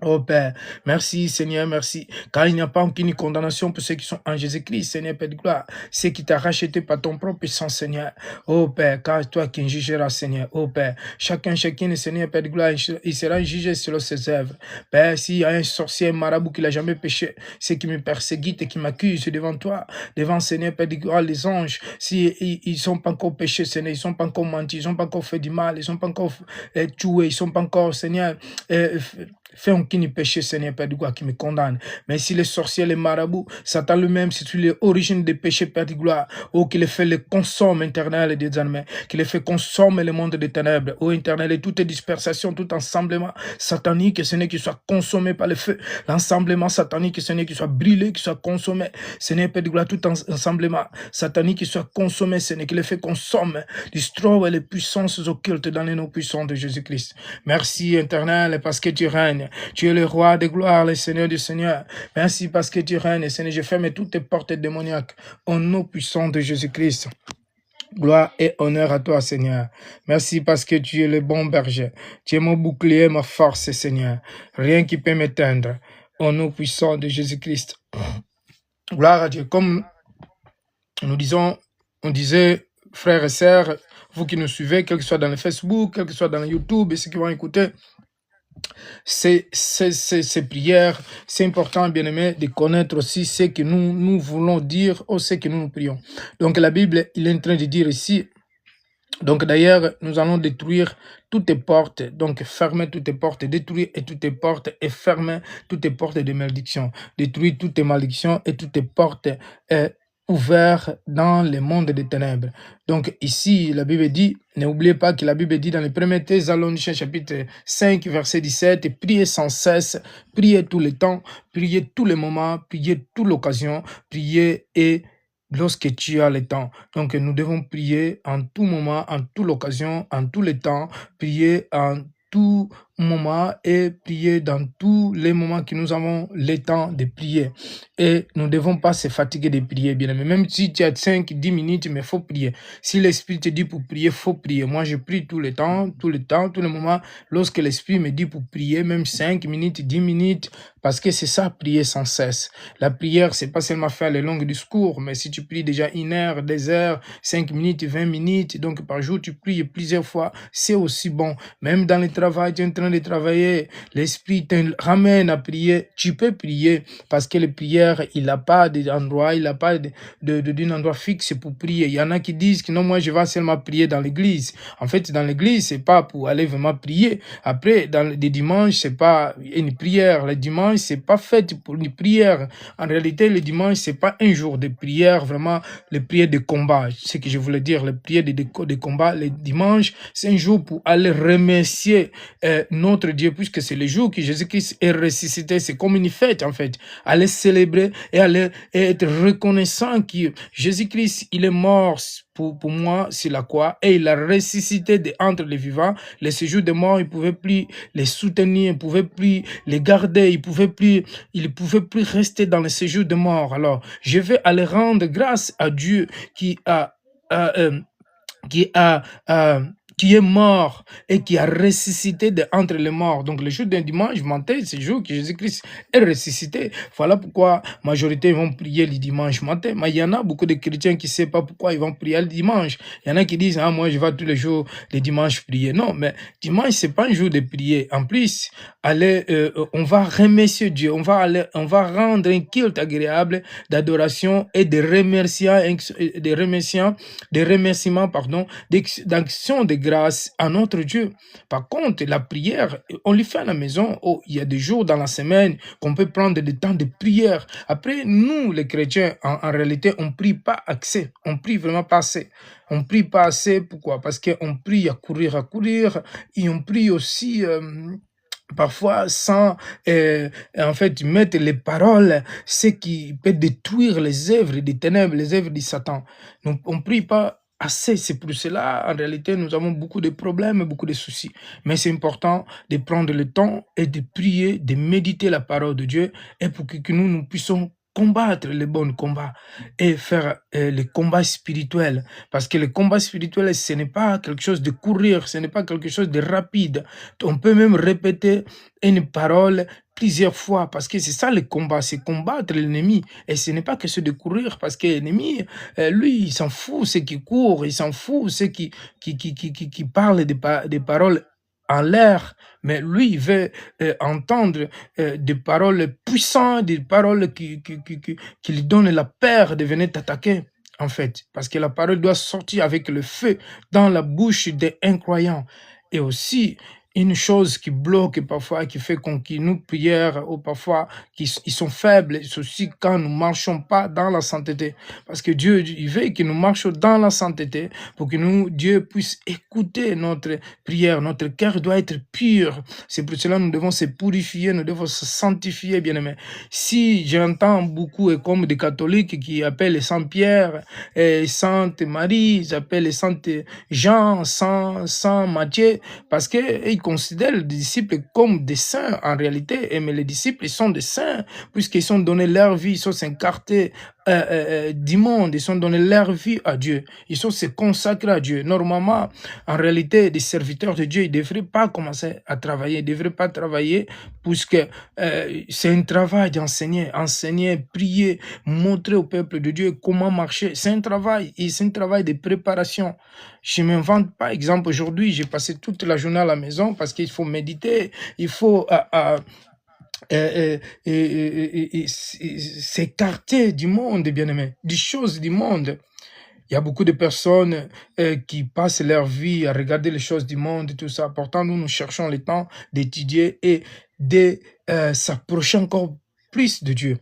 Oh Père, merci Seigneur, merci, car il n'y a pas aucune condamnation pour ceux qui sont en Jésus-Christ, Seigneur Père de gloire, ceux qui t'ont racheté par ton propre sang, Seigneur. Oh Père, car toi qui jugeras, Seigneur. Oh Père, chacun, Seigneur Père de gloire, il sera jugé selon ses œuvres. Père, s'il y a un sorcier, un marabout qui n'a jamais péché, ceux qui me persécutent et qui m'accusent devant toi, devant Seigneur Père de gloire, les anges, s'ils ne sont pas encore péchés, Seigneur, ils ne sont pas encore menti, ils n'ont pas encore fait du mal, ils ne sont pas encore tués, ils ne sont pas encore, Seigneur, fais aucun péché, Seigneur, Père de gloire, qui me condamne. Mais si les sorciers, les marabouts, Satan lui-même, c'est l'origine des péchés, Père de gloire, oh, qu'il les fait les consomme, éternel et des armées, qu'il les fait consommer le monde des ténèbres, oh, éternel, et toute dispersation, tout ensemblement satanique, Seigneur, qui soit consommé par le feu, l'ensemblement satanique, Seigneur, qui soit brûlé, qui soit consommé, Seigneur, Père de gloire, tout ensemblement satanique qui soit consommé, Seigneur, qui les fait consommer, destroy les puissances occultes dans les noms puissants de Jésus-Christ. Merci, éternel, parce que tu règnes. règnes. Tu es le roi de gloire, le Seigneur du Seigneur. Merci parce que tu règnes, Seigneur. Je ferme toutes tes portes démoniaques au nom puissant de Jésus-Christ. Gloire et honneur à toi, Seigneur. Merci parce que tu es le bon berger. Tu es mon bouclier, ma force, Seigneur. Rien qui peut m'éteindre. Au nom puissant de Jésus-Christ. Gloire à Dieu. Comme on disait, frères et sœurs, vous qui nous suivez, quel que soit dans le Facebook, quel que soit dans le YouTube, et ceux qui vont écouter, ces prières, c'est important, bien-aimé, de connaître aussi ce que nous voulons dire ou ce que nous prions. Donc la Bible, il est en train de dire ici, donc d'ailleurs, nous allons détruire toutes les portes, donc fermer toutes les portes, détruire toutes les portes et fermer toutes les portes de malédiction, détruire toutes les malédictions et toutes les portes ouvertes dans le monde des ténèbres. Donc ici, la Bible dit, n'oubliez pas que la Bible dit dans le 1er Thessaloniciens chapitre 5, verset 17, priez sans cesse, priez tout le temps, priez tous les moments, priez toute l'occasion, priez et lorsque tu as le temps. Donc, nous devons prier en tout moment, en toute l'occasion, en tout le temps, prier en tout moment et prier dans tous les moments que nous avons le temps de prier. Et nous ne devons pas se fatiguer de prier, bien aimé. Même si tu as 5-10 minutes, mais il faut prier. Si l'Esprit te dit pour prier, il faut prier. Moi, je prie tout le temps, tous les moments. Lorsque l'Esprit me dit pour prier, même 5 minutes, 10 minutes, parce que c'est ça, prier sans cesse. La prière, c'est pas seulement faire les longs discours, mais si tu pries déjà 1 heure, 2 heures, 5 minutes, 20 minutes, donc par jour, tu pries plusieurs fois, c'est aussi bon. Même dans le travail, tu es en train de travailler, l'Esprit te ramène à prier, tu peux prier, parce que la prière, il n'a pas d'endroit, il n'a pas d'un endroit fixe pour prier. Il y en a qui disent que non, moi, je vais seulement prier dans l'église. En fait, dans l'église, c'est pas pour aller vraiment prier. Après, dans les dimanches, c'est pas une prière. Le dimanche, c'est pas fait pour une prière. En réalité, le dimanche, c'est pas un jour de prière, vraiment, les prières de combat. Ce que je voulais dire, les prières de combat, le dimanche, c'est un jour pour aller remercier notre Dieu, puisque c'est le jour que Jésus-Christ est ressuscité. C'est comme une fête, en fait. Aller célébrer et aller être reconnaissant que Jésus-Christ, il est mort pour moi sur la croix et il a ressuscité entre les vivants. Les séjours de mort, il ne pouvait plus les soutenir, il ne pouvait plus les garder, il ne pouvait plus rester dans le séjour de mort. Alors, je vais aller rendre grâce à Dieu qui est mort et qui a ressuscité entre les morts. Donc, le jour d'un dimanche matin, c'est le jour que Jésus-Christ est ressuscité. Voilà pourquoi la majorité vont prier le dimanche matin. Mais il y en a beaucoup de chrétiens qui ne savent pas pourquoi ils vont prier le dimanche. Il y en a qui disent, moi, je vais tous les jours, le dimanche, prier. Non, mais dimanche, ce n'est pas un jour de prier. En plus, on va remercier Dieu. On va rendre un culte agréable d'adoration et de remerciements, d'action de grâce à notre Dieu. Par contre, la prière, on le fait à la maison. Oh, il y a des jours dans la semaine qu'on peut prendre des temps de prière. Après, nous, les chrétiens, en réalité, on ne prie pas assez. On prie vraiment pas assez. On prie pas assez. Pourquoi? Parce qu'on prie à courir. Et on prie aussi... parfois sans en fait mettre les paroles, ce qui peut détruire les œuvres des ténèbres, les œuvres du Satan. Donc on ne prie pas assez. C'est pour cela, en réalité, nous avons beaucoup de problèmes, beaucoup de soucis. Mais c'est important de prendre le temps et de prier, de méditer la parole de Dieu et pour que nous puissions combattre les bons combats et faire les combats spirituels. Parce que le combat spirituel, ce n'est pas quelque chose de courir, ce n'est pas quelque chose de rapide. On peut même répéter une parole plusieurs fois, parce que c'est ça le combat, c'est combattre l'ennemi. Et ce n'est pas que ce de courir, parce que l'ennemi, lui, il s'en fout, ceux qui courent, il s'en fout, ceux qui parlent des paroles en l'air, mais lui, il veut entendre des paroles puissantes, des paroles qui lui donnent la peur de venir t'attaquer, en fait. Parce que la parole doit sortir avec le feu dans la bouche des incroyants. Et aussi, une chose qui bloque parfois, qui fait qu'on nous prières, ou parfois ils sont faibles, c'est aussi quand nous ne marchons pas dans la sainteté. Parce que Dieu, il veut que nous marchions dans la sainteté pour que Dieu puisse écouter notre prière. Notre cœur doit être pur. C'est pour cela que nous devons se purifier, nous devons se sanctifier, bien-aimés. Si j'entends beaucoup comme des catholiques qui appellent Saint Pierre, et Sainte Marie, ils appellent Sainte Jean, Saint Matthieu, parce qu'ils considèrent les disciples comme des saints en réalité, mais les disciples ils sont des saints puisqu'ils sont donnés leur vie, ils sont s'écartés du monde, ils sont donnés leur vie à Dieu, ils sont se consacrés à Dieu. Normalement, en réalité, des serviteurs de Dieu, ils ne devraient pas commencer à travailler, ils ne devraient pas travailler puisque c'est un travail d'enseigner, enseigner, prier, montrer au peuple de Dieu comment marcher. C'est un travail, et c'est un travail de préparation. Je ne m'invente pas. Exemple, aujourd'hui, j'ai passé toute la journée à la maison parce qu'il faut méditer, il faut s'écarter du monde, bien-aimé, des choses du monde. Il y a beaucoup de personnes qui passent leur vie à regarder les choses du monde et tout ça. Pourtant, nous cherchons le temps d'étudier et de s'approcher encore plus de Dieu.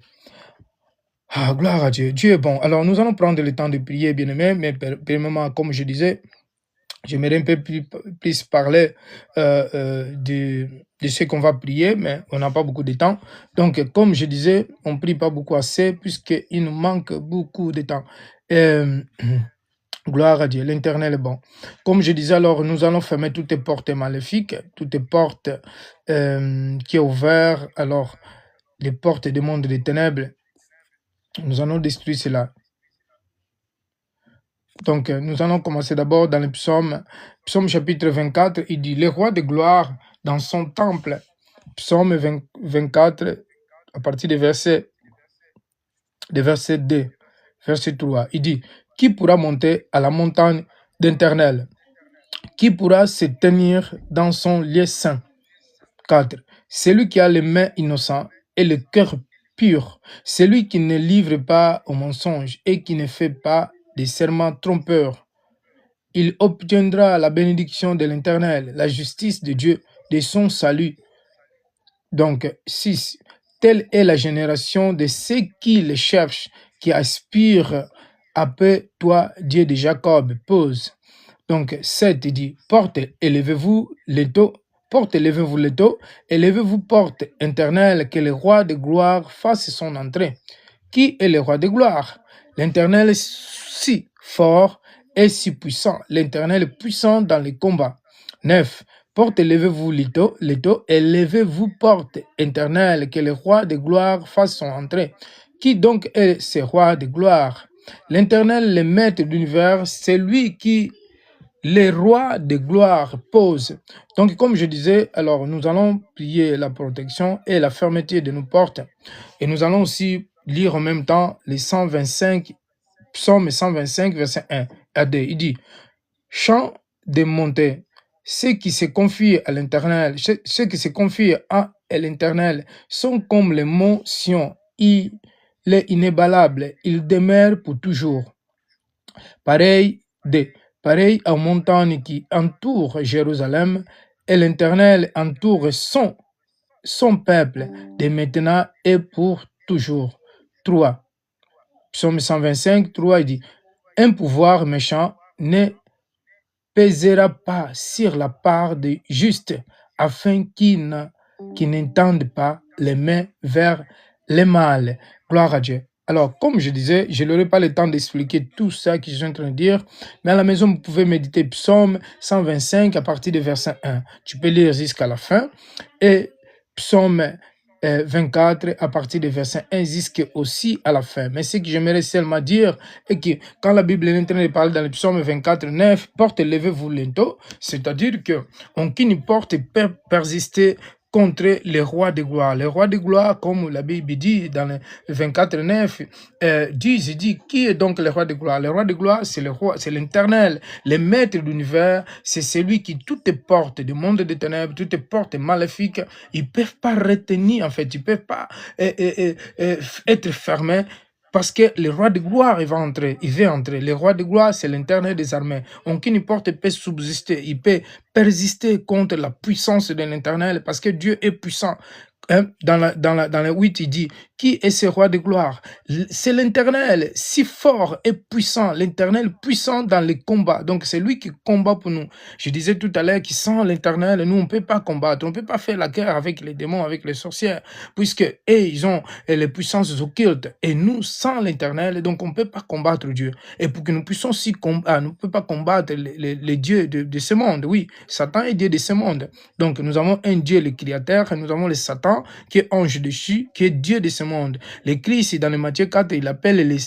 Ah, gloire à Dieu. Dieu est bon. Alors, nous allons prendre le temps de prier, bien-aimé, mais premièrement, comme je disais, j'aimerais un peu plus parler de ce qu'on va prier, mais on n'a pas beaucoup de temps. Donc, comme je disais, on ne prie pas beaucoup assez puisqu'il nous manque beaucoup de temps. Gloire à Dieu, l'Éternel est bon. Comme je disais, alors, nous allons fermer toutes les portes maléfiques, toutes les portes qui sont ouvertes, alors, les portes du monde des ténèbres, nous allons détruire cela. Donc, nous allons commencer d'abord dans le psaume chapitre 24. Il dit, le roi de gloire dans son temple. Psaume 24, à partir du verset 2, verset 3. Il dit, qui pourra monter à la montagne d'Éternel? Qui pourra se tenir dans son lieu saint? 4. Celui qui a les mains innocentes et le cœur pur, celui qui ne livre pas au mensonge et qui ne fait pas des serments trompeurs. Il obtiendra la bénédiction de l'Éternel, la justice de Dieu, de son salut. Donc, 6. Telle est la génération de ceux qui le cherchent, qui aspirent après toi, Dieu de Jacob. Pause. Donc, 7, il dit, porte, élevez-vous les dos, porte, élevez-vous les dos, élevez-vous, porte éternelle, que le roi de gloire fasse son entrée. Qui est le roi de gloire? L'Éternel est si fort et si puissant. L'Éternel est puissant dans les combats. 9. Porte, élevez-vous les dos, élevez-vous, porte éternelle, que le roi de gloire fasse son entrée. Qui donc est ce roi de gloire? L'Éternel, le maître de l'univers, c'est lui qui les rois de gloire posent. Donc, comme je disais, alors nous allons prier la protection et la fermeté de nos portes. Et nous allons aussi lire en même temps les 125, psaume 125, verset 1 à 2. Il dit, chant de montée, ceux qui se confient à l'Éternel, ceux qui se confient à l'Éternel sont comme les monts Sion. Il est inéballable, il demeure pour toujours. Pareil aux montagnes qui entourent Jérusalem, et l'Éternel entoure son peuple, de maintenant et pour toujours. 3. Psaume 125, 3, il dit, un pouvoir méchant ne pèsera pas sur la part des justes, afin qu'ils n'entendent pas les mains vers le mal. Gloire à Dieu. Alors, comme je disais, je n'aurai pas le temps d'expliquer tout ça que je suis en train de dire, mais à la maison, vous pouvez méditer Psaume 125 à partir du verset 1. Tu peux lire jusqu'à la fin. Et Psaume 24 à partir du verset 1 jusqu'à aussi à la fin. Mais ce que j'aimerais seulement dire est que quand la Bible est en train de parler dans le Psaume 24, 9, porte levez-vous lento, c'est-à-dire que aucune porte peut persister contre les rois de gloire. Les rois de gloire, comme la Bible dit dans le 24, 9, dit, qui est donc le roi de gloire? Le roi de gloire, c'est le roi, c'est l'Éternel, le maître de l'univers, c'est celui qui toutes les portes du monde des ténèbres, toutes les portes maléfiques, ils ne peuvent pas retenir, en fait, ils ne peuvent pas être fermés. Parce que le roi de gloire, il veut entrer. Le roi de gloire, c'est l'Éternel des armées. Aucune porte peut subsister, il peut persister contre la puissance de l'Éternel, parce que Dieu est puissant. dans le 8, il dit, qui est ce roi de gloire? C'est l'Éternel, si fort et puissant, l'Éternel puissant dans les combats. Donc, c'est lui qui combat pour nous. Je disais tout à l'heure qu'il sans l'Éternel, nous, on ne peut pas combattre. On ne peut pas faire la guerre avec les démons, avec les sorcières, puisque eux, ils ont les puissances occultes. Et nous, sans l'Éternel, donc, on ne peut pas combattre Dieu. Et pour que nous puissions aussi combattre, nous ne pouvons pas combattre les dieux de ce monde. Oui, Satan est Dieu de ce monde. Donc, nous avons un Dieu, le Créateur, et nous avons le Satan, qui est ange dessus, qui est Dieu de ce monde. Le Christ, dans le Matthieu 4, il appelle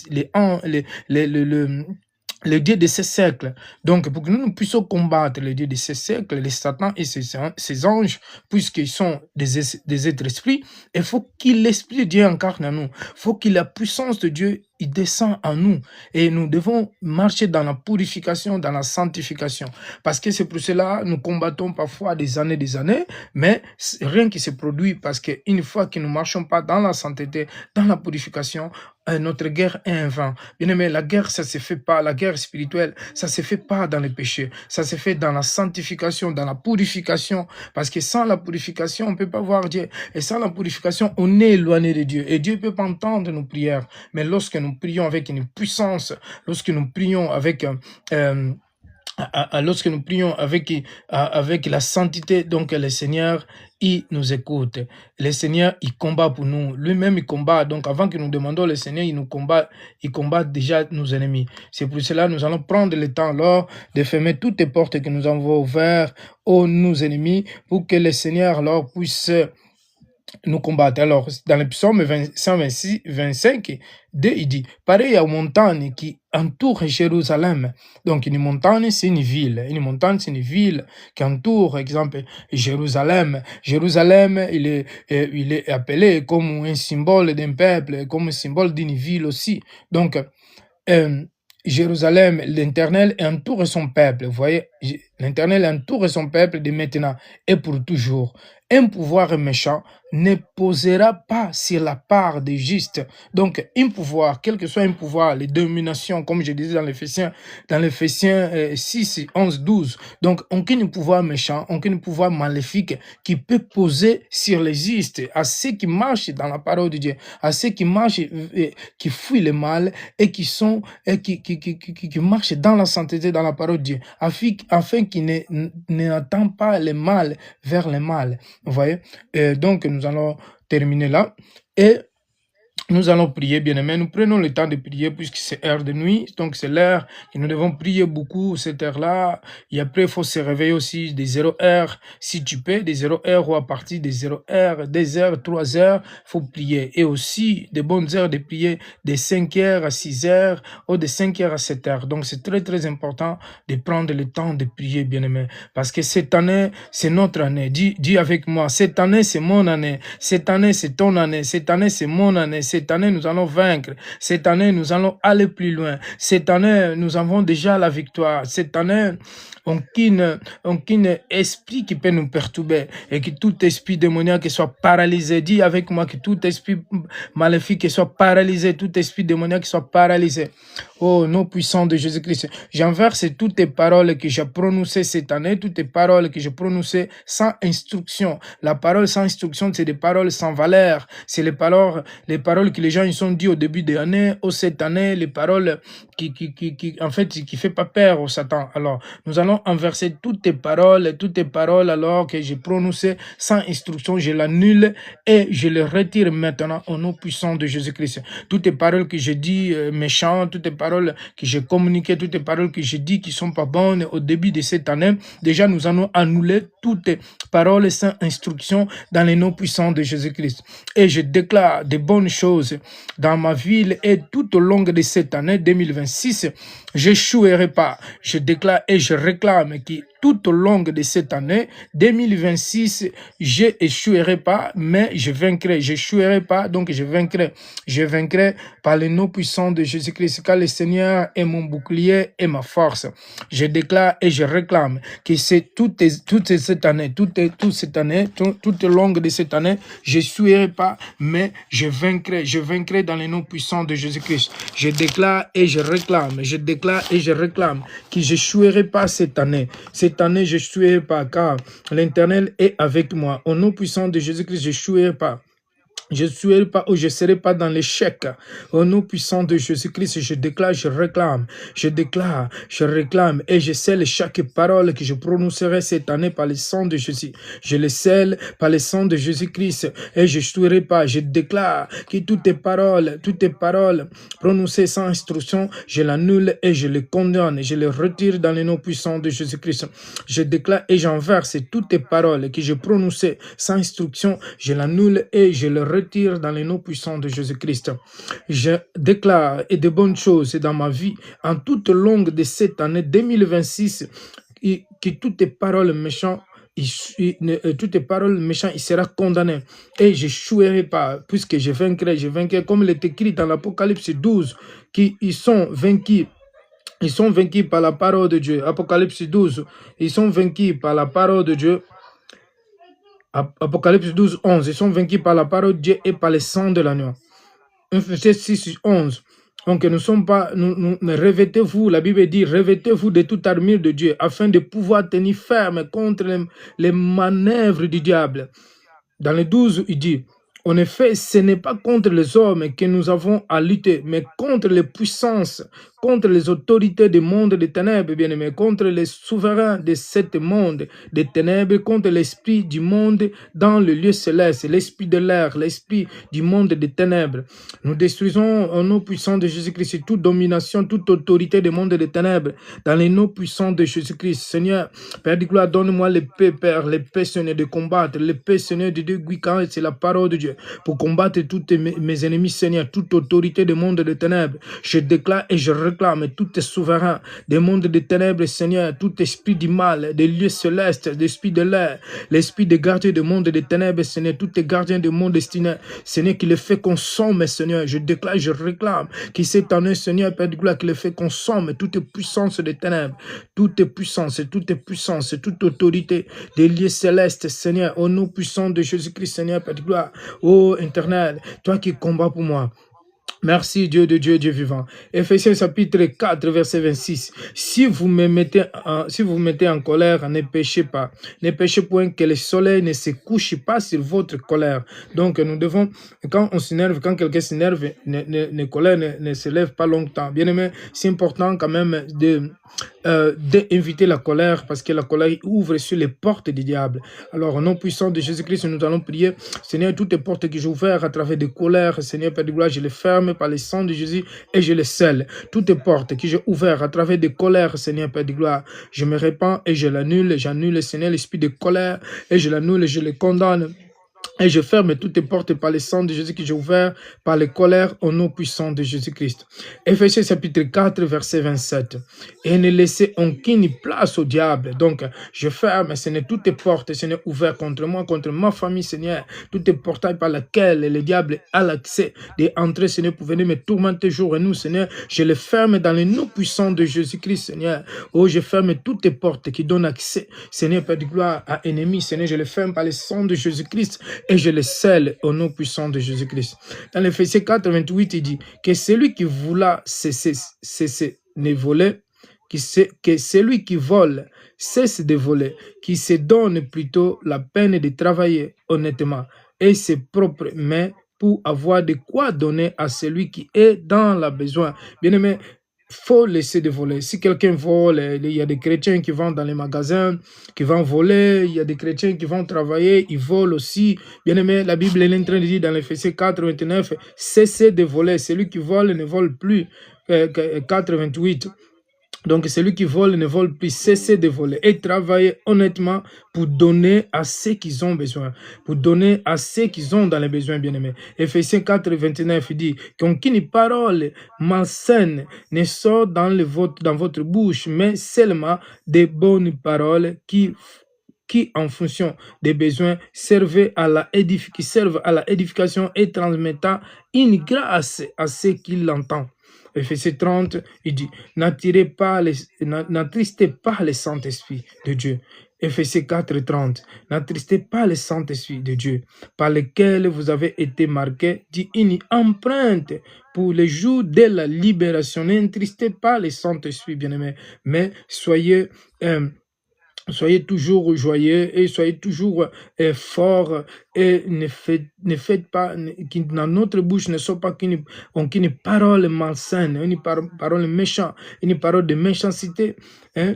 le Dieu de ces siècles. Donc, pour que nous puissions combattre le Dieu de ces siècles, les Satan et ses anges, puisqu'ils sont des êtres esprits, il faut qu'il l'Esprit de Dieu incarne en nous. Il faut que la puissance de Dieu il descend en nous. Et nous devons marcher dans la purification, dans la sanctification. Parce que c'est pour cela nous combattons parfois des années, mais rien qui se produit parce qu'une fois que nous ne marchons pas dans la sainteté, dans la purification, notre guerre est un vain. Bien aimé, la guerre, ça ne se fait pas. La guerre spirituelle, ça ne se fait pas dans les péchés. Ça se fait dans la sanctification, dans la purification. Parce que sans la purification, on ne peut pas voir Dieu. Et sans la purification, on est éloigné de Dieu. Et Dieu ne peut pas entendre nos prières. Mais lorsque nous prions avec une puissance, lorsque nous prions avec avec la sainteté, donc le Seigneur, il nous écoute. Le Seigneur, il combat pour nous. Lui-même, il combat. Donc, avant que nous demandions le Seigneur, il combat déjà nos ennemis. C'est pour cela que nous allons prendre le temps alors de fermer toutes les portes que nous avons ouvertes aux nos ennemis pour que le Seigneur alors puisse nous combattre. Alors, dans le psaume 126, 25, il dit, pareil aux montagnes qui entourent Jérusalem. Donc, une montagne, c'est une ville. Une montagne, c'est une ville qui entoure, exemple, Jérusalem. Jérusalem, il est appelé comme un symbole d'un peuple, comme un symbole d'une ville aussi. Donc, Jérusalem, l'Éternel entoure son peuple. Vous voyez, l'Éternel entoure son peuple de maintenant et pour toujours. Un pouvoir méchant ne posera pas sur la part des justes. Donc, un pouvoir, quel que soit un pouvoir, les dominations, comme je disais dans l'Éphésiens 6, 11, 12. Donc, aucun pouvoir méchant, aucun pouvoir maléfique qui peut poser sur les justes, à ceux qui marchent dans la parole de Dieu, à ceux qui marchent, qui fuient le mal et qui marchent dans la sainteté, dans la parole de Dieu, afin qu'ils n'attendent pas le mal vers le mal. Vous voyez? Donc, nous allons terminer là. Et nous allons prier, bien-aimés. Nous prenons le temps de prier puisque c'est heure de nuit. Donc, c'est l'heure que nous devons prier beaucoup, cette heure-là. Et après, il faut se réveiller aussi des 0 heures, si tu peux, des 0 heures ou à partir des 0 heures, 2 heures, 3 heures, il faut prier. Et aussi, des bonnes heures de prier de 5 heures à 6 heures ou de 5 heures à 7 heures. Donc, c'est très, très important de prendre le temps de prier, bien-aimés. Parce que cette année, c'est notre année. Dis avec moi, cette année, c'est mon année. Cette année, c'est ton année. Cette année, c'est mon année. Cette année, nous allons vaincre. Cette année, nous allons aller plus loin. Cette année, nous avons déjà la victoire. Cette année, aucun esprit qui peut nous perturber et que tout esprit démoniaque soit paralysé. Dis avec moi que tout esprit maléfique soit paralysé, tout esprit démoniaque soit paralysé. Oh, nom puissant de Jésus-Christ, j'enverse toutes les paroles que j'ai prononcées cette année, toutes les paroles que j'ai prononcées sans instruction. La parole sans instruction, c'est des paroles sans valeur. C'est les paroles que les gens ils ont dit au début de l'année, ou cette année, les paroles qui fait pas peur au Satan. Alors, nous allons inverser toutes tes paroles alors que j'ai prononcées sans instruction, je l'annule et je les retire maintenant au nom puissant de Jésus-Christ. Toutes les paroles que j'ai dit méchantes, toutes les paroles que j'ai communiquées, toutes les paroles que j'ai dit qui sont pas bonnes au début de cette année, déjà nous allons annuler toutes les paroles sans instruction dans les noms puissants de Jésus-Christ. Et je déclare de bonnes choses dans ma ville et tout au long de cette année 2026, j'échouerai pas. Je déclare et je réclame que tout au long de cette année 2026, je échouerai pas, mais je vaincrai. J'échouerai pas, donc je vaincrai. Je vaincrai par le nom puissant de Jésus-Christ, car le Seigneur est mon bouclier et ma force. Je déclare et je réclame que c'est toute cette année, tout au long de cette année, je n'échouerai pas, mais je vaincrai. Je vaincrai dans le nom puissant de Jésus-Christ. Je déclare et je réclame. Je déclare et je réclame que je n'échouerai pas cette année. Cette cette année, je ne chouerai pas, car l'Éternel est avec moi. Au nom puissant de Jésus-Christ, je ne chouerai pas. Je ne serai pas ou je ne serai pas dans l'échec. Au nom puissant de Jésus-Christ, je déclare, je réclame, je déclare, je réclame et je scelle chaque parole que je prononcerai cette année par le sang de Jésus. Je le scelle par le sang de Jésus-Christ et je ne serai pas. Je déclare que toutes tes paroles prononcées sans instruction, je l'annule et je les condamne. Je les retire dans le nom puissant de Jésus-Christ. Je déclare et j'enverse toutes tes paroles que je prononçais sans instruction, je l'annule et je les retire dans les noms puissants de Jésus-Christ. Je déclare et de bonnes choses dans ma vie en toute longue de cette année 2026 que toutes tes paroles méchantes toutes les paroles méchantes, il sera condamné. Et je ne chouerai pas, puisque je vaincrai, comme il est écrit dans l'Apocalypse 12, qu'ils sont vaincus. Ils sont vaincus par la parole de Dieu. Apocalypse 12, ils sont vaincus par la parole de Dieu. Apocalypse 12, 11, ils sont vaincus par la parole de Dieu et par le sang de l'agneau. Ephésiens 6, 11. Donc nous ne sommes pas, revêtez-vous, la Bible dit, revêtez-vous de toute armure de Dieu afin de pouvoir tenir ferme contre les manœuvres du diable. Dans le 12, il dit, en effet, ce n'est pas contre les hommes que nous avons à lutter, mais contre les puissances, contre les autorités du monde des ténèbres, bien-aimés, contre les souverains de ce monde des ténèbres, contre l'esprit du monde dans le lieu céleste, l'esprit de l'air, l'esprit du monde des ténèbres. Nous détruisons au nom puissant de Jésus-Christ toute domination, toute autorité du monde des ténèbres, dans les noms puissants de Jésus-Christ. Seigneur, Père de gloire, donne-moi l'épée, Père, l'épée, Seigneur, de combattre, l'épée, Seigneur, de Dieu, quand c'est la parole de Dieu, pour combattre tous mes ennemis, Seigneur, toute autorité du monde des ténèbres. Je déclare et je réclame tout souverain des mondes des ténèbres, Seigneur, tout esprit du mal, des lieux célestes, l'esprit de l'air, l'esprit des gardiens du monde des ténèbres, Seigneur, tous les gardiens du monde destiné, Seigneur, qui les fait consommer, Seigneur. Je déclare, je réclame, qui cette année, Seigneur, Père de gloire, qui les fait consommer toute puissance des ténèbres, toute puissance, toute autorité des lieux célestes, Seigneur, au nom puissant de Jésus-Christ, Seigneur, Père de gloire, ô éternel, toi qui combats pour moi. Merci Dieu de Dieu, Dieu vivant. Ephésiens chapitre 4, verset 26. Si vous me mettez en colère, ne péchez pas. Ne péchez point que le soleil ne se couche pas sur votre colère. Donc nous devons, quand on s'énerve, quand quelqu'un s'énerve, ne colère ne se lève pas longtemps. Bien aimé, c'est important quand même d'éviter la colère, parce que la colère ouvre sur les portes du diable. Alors au nom puissant de Jésus-Christ, nous allons prier. Seigneur, toutes les portes que j'ai ouvertes à travers des colères, Seigneur Père de gloire, je les ferme par le sang de Jésus et je les scelle. Toutes les portes que j'ai ouvertes à travers des colères, Seigneur Père de gloire, je me répands et je l'annule. J'annule, Seigneur, l'esprit de colère et je l'annule et je le condamne. Et je ferme toutes les portes par le sang de Jésus que j'ai ouvert par les colères au nom puissant de Jésus-Christ. Ephésiens chapitre 4, verset 27. Et ne laissez aucune place au diable. Donc, je ferme, Seigneur, toutes les portes, Seigneur, ouvertes contre moi, contre ma famille, Seigneur. Toutes les portails par lesquels le diable a l'accès d'entrer, Seigneur, pour venir me tourmenter jour et nuit, Seigneur. Je les ferme dans le nom puissant de Jésus-Christ, Seigneur. Oh, je ferme toutes les portes qui donnent accès, Seigneur, Père de gloire, à ennemis, Seigneur. Je les ferme par le sang de Jésus-Christ. Et je le scelle au nom puissant de Jésus-Christ. Dans l'Éphésiens 4, 28, il dit que celui qui voula ne voler, que celui qui vole cesse de voler, qui se donne plutôt la peine de travailler honnêtement et ses propres mains pour avoir de quoi donner à celui qui est dans la besoin. Bien-aimé, faut laisser de voler. Si quelqu'un vole, il y a des chrétiens qui vont dans les magasins, qui vont voler, il y a des chrétiens qui vont travailler, ils volent aussi. Bien aimé, la Bible est en train de dire dans l'Éphésiens 4, 29, cessez de voler. Celui qui vole ne vole plus. 4, 28. Donc, celui qui vole ne vole plus, cessez de voler et travailler honnêtement pour donner à ceux qui ont besoin, pour donner à ceux qui ont dans les besoins, bien-aimés. Ephésiens 4, 29, il dit qu'aucune parole malsaine ne sort dans votre bouche, mais seulement des bonnes paroles qui en fonction des besoins, servent à la édification et transmettant une grâce à ceux qui l'entendent. Ephésiens 30, il dit, n'attristez pas le Saint-Esprit de Dieu. Ephésiens 4, 30, n'attristez pas le Saint-Esprit de Dieu, par lequel vous avez été marqués d'une empreinte pour les jours de la libération. N'attristez pas le Saint-Esprit, bien-aimé, mais soyez Soyez toujours joyeux et soyez toujours forts et ne faites pas, que dans notre bouche ne soit pas qu'une parole malsaine, une parole méchante, une parole de méchanceté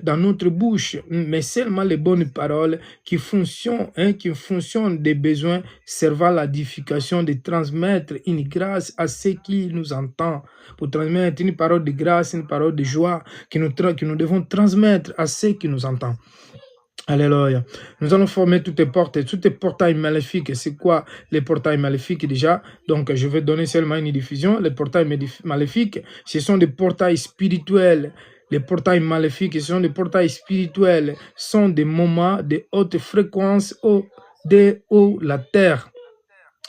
dans notre bouche, mais seulement les bonnes paroles qui fonctionnent des besoins servant à l'édification, de transmettre une grâce à ceux qui nous entendent, pour transmettre une parole de grâce, une parole de joie que nous devons transmettre à ceux qui nous entendent. Alléluia. Nous allons former toutes les portes, tous les portails maléfiques. C'est quoi les portails maléfiques déjà? Donc, je vais donner seulement une diffusion. Les portails maléfiques, ce sont des portails spirituels. Les portails maléfiques, ce sont des portails spirituels. Sont des moments de haute fréquence où la terre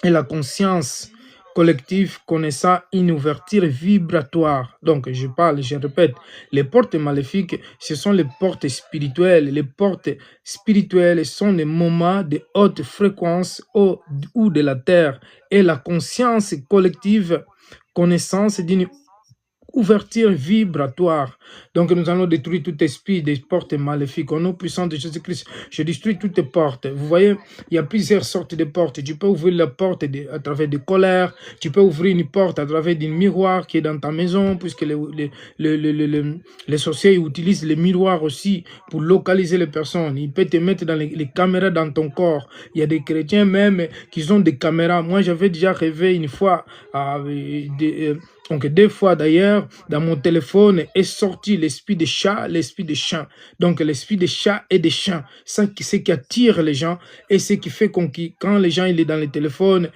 et la conscience collective connaissant une ouverture vibratoire. Donc, je répète, les portes maléfiques, ce sont les portes spirituelles. Les portes spirituelles sont des moments de haute fréquence ou de la terre et la conscience collective connaissance d'une ouverture vibratoire. Donc nous allons détruire tout esprit des portes maléfiques. Au nom puissant de Jésus-Christ, je détruis toutes les portes. Vous voyez, il y a plusieurs sortes de portes. Tu peux ouvrir la porte à travers des colères. Tu peux ouvrir une porte à travers d'un miroir qui est dans ta maison, puisque les sorciers utilisent les miroirs aussi pour localiser les personnes. Ils peuvent te mettre dans les caméras dans ton corps. Il y a des chrétiens même qui ont des caméras. Moi, j'avais déjà rêvé une fois donc, 2 fois d'ailleurs, dans mon téléphone est sorti l'esprit des chats, l'esprit des chiens. Donc, l'esprit des chats et des chiens. C'est ce qui attire les gens et ce qui fait quand les gens ils sont dans le téléphone,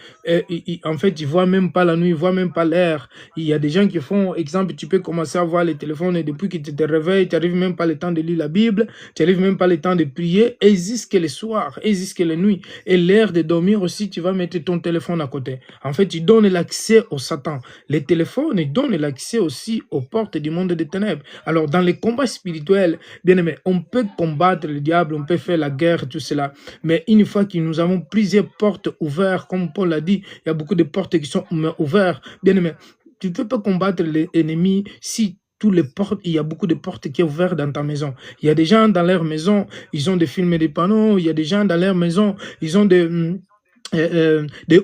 en fait, ils ne voient même pas la nuit, ils ne voient même pas l'air. Il y a des gens qui font, exemple, tu peux commencer à voir le téléphone et depuis que tu te réveilles, tu n'arrives même pas le temps de lire la Bible, tu n'arrives même pas le temps de prier, et jusqu'à le soir, et jusqu'à la nuit. Et l'heure de dormir aussi, tu vas mettre ton téléphone à côté. En fait, tu donnes l'accès au Satan. Les téléphones donnent l'accès aussi aux portes du monde des ténèbres. Alors, dans les combats spirituels, bien aimé, on peut combattre le diable, on peut faire la guerre, tout cela. Mais une fois que nous avons plusieurs portes ouvertes, comme Paul l'a dit, il y a beaucoup de portes qui sont ouvertes. Bien aimé, tu ne peux pas combattre l'ennemi si il y a beaucoup de portes qui sont ouvertes dans ta maison. Il y a des gens dans leur maison, ils ont des films et des panneaux. Il y a des gens dans leur maison, ils ont des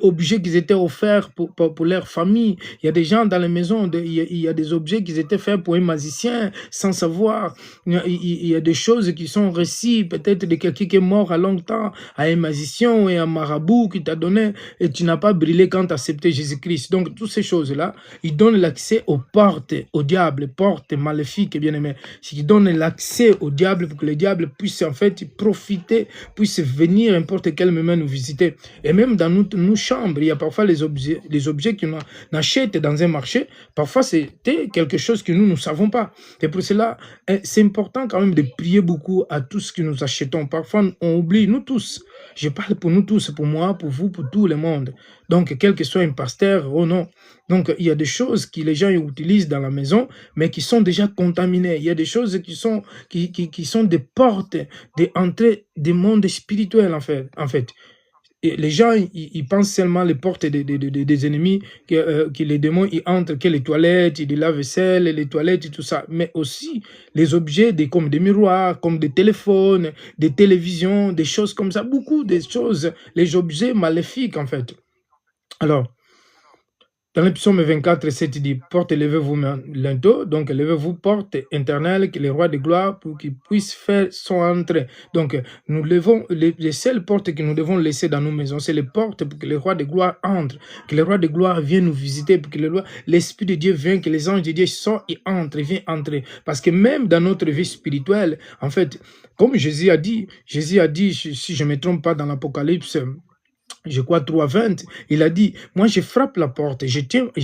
objets qui étaient offerts pour leur famille. Il y a des gens dans les maisons, il y a des objets qui étaient faits pour un magicien sans savoir. Il y a des choses qui sont récits, peut-être de quelqu'un qui est mort à longtemps, à un magicien et un marabout qui t'a donné et tu n'as pas brillé quand tu as accepté Jésus-Christ. Donc, toutes ces choses-là, ils donnent l'accès aux portes, au diable, portes maléfiques, bien aimés. Ils donnent l'accès au diable pour que le diable puisse en fait profiter, puisse venir n'importe quel moment nous visiter. Et même dans nos chambres, il y a parfois les objets qu'on achète dans un marché. Parfois, c'était quelque chose que nous ne savons pas. Et pour cela, c'est important quand même de prier beaucoup à tout ce que nous achetons. Parfois, on oublie, nous tous. Je parle pour nous tous, pour moi, pour vous, pour tout le monde. Donc, quel que soit un pasteur ou non. Donc, il y a des choses que les gens utilisent dans la maison, mais qui sont déjà contaminées. Il y a des choses qui sont des portes d'entrée des mondes spirituels, en fait. Et les gens, ils pensent seulement les portes des ennemis, que les démons, ils entrent, que les toilettes, les lave-vaisselle, les toilettes et tout ça. Mais aussi les objets comme des miroirs, comme des téléphones, des télévisions, des choses comme ça. Beaucoup de choses, les objets maléfiques, en fait. Alors, dans le psaume 24, 7, il dit, porte, levez-vous bientôt, donc levez-vous, porte éternelle, que les rois de gloire, pour qu'ils puissent faire son entrée. Donc, nous levons, les seules portes que nous devons laisser dans nos maisons, c'est les portes pour que les rois de gloire entrent, que les rois de gloire viennent nous visiter, pour que l'Esprit de Dieu vienne, que les anges de Dieu sortent et entrent, viennent entrer. Parce que même dans notre vie spirituelle, en fait, comme Jésus a dit, si je ne me trompe pas dans l'Apocalypse, je crois 3:20, il a dit, moi je frappe la porte, je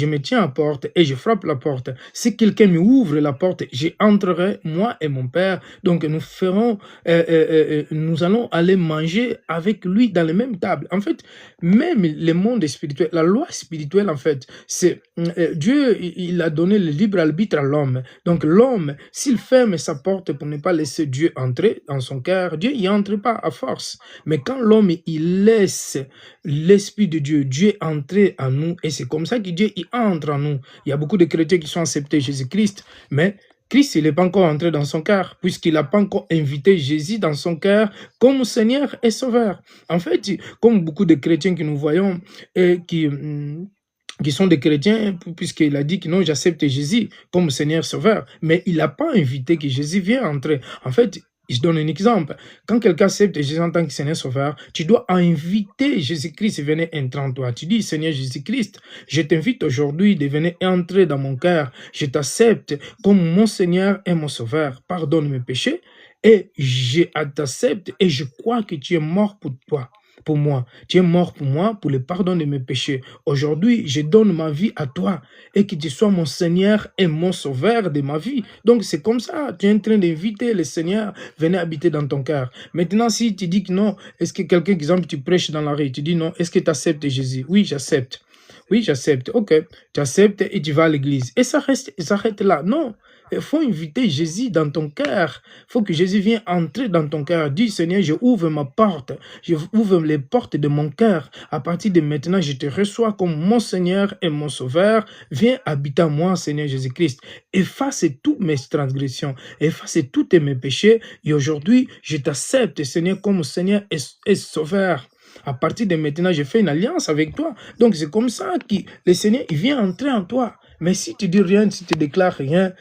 me tiens à la porte et je frappe la porte. Si quelqu'un me ouvre la porte, j'entrerai, moi et mon Père. Donc nous allons aller manger avec lui dans la même table. En fait, même le monde spirituel, la loi spirituelle, en fait, c'est Dieu, il a donné le libre arbitre à l'homme. Donc l'homme, s'il ferme sa porte pour ne pas laisser Dieu entrer dans son cœur, Dieu n'y entre pas à force. Mais quand l'homme, il laisse l'Esprit de Dieu, Dieu est entré en nous et c'est comme ça que Dieu il entre en nous. Il y a beaucoup de chrétiens qui sont acceptés Jésus-Christ, mais Christ, il n'est pas encore entré dans son cœur, puisqu'il n'a pas encore invité Jésus dans son cœur comme Seigneur et Sauveur. En fait, comme beaucoup de chrétiens que nous voyons et qui sont des chrétiens, puisqu'il a dit que non, j'accepte Jésus comme Seigneur Sauveur, mais il n'a pas invité que Jésus vienne entrer. En fait, je donne un exemple. Quand quelqu'un accepte Jésus en tant que Seigneur Sauveur, tu dois inviter Jésus-Christ à venir entrer en toi. Tu dis, Seigneur Jésus-Christ, je t'invite aujourd'hui de venir entrer dans mon cœur. Je t'accepte comme mon Seigneur et mon Sauveur. Pardonne mes péchés et je t'accepte et je crois que tu es mort pour toi. Pour moi. Tu es mort pour moi, pour le pardon de mes péchés. Aujourd'hui, je donne ma vie à toi et que tu sois mon Seigneur et mon Sauveur de ma vie. Donc, c'est comme ça. Tu es en train d'inviter le Seigneur, venez habiter dans ton cœur. Maintenant, si tu dis que non, est-ce que quelqu'un, exemple, tu prêches dans la rue, tu dis non, est-ce que tu acceptes Jésus? Oui, j'accepte. Oui, j'accepte. Ok, tu acceptes et tu vas à l'église. Et ça s'arrête là. Non. Il faut inviter Jésus dans ton cœur. Il faut que Jésus vienne entrer dans ton cœur. Dis, Seigneur, je ouvre ma porte. Je ouvre les portes de mon cœur. À partir de maintenant, je te reçois comme mon Seigneur et mon Sauveur. Viens habiter à moi, Seigneur Jésus-Christ. Efface toutes mes transgressions. Efface tous mes péchés. Et aujourd'hui, je t'accepte, Seigneur, comme Seigneur et Sauveur. À partir de maintenant, je fais une alliance avec toi. Donc, c'est comme ça que le Seigneur, il vient entrer en toi. Mais si tu dis rien, si tu déclares rien,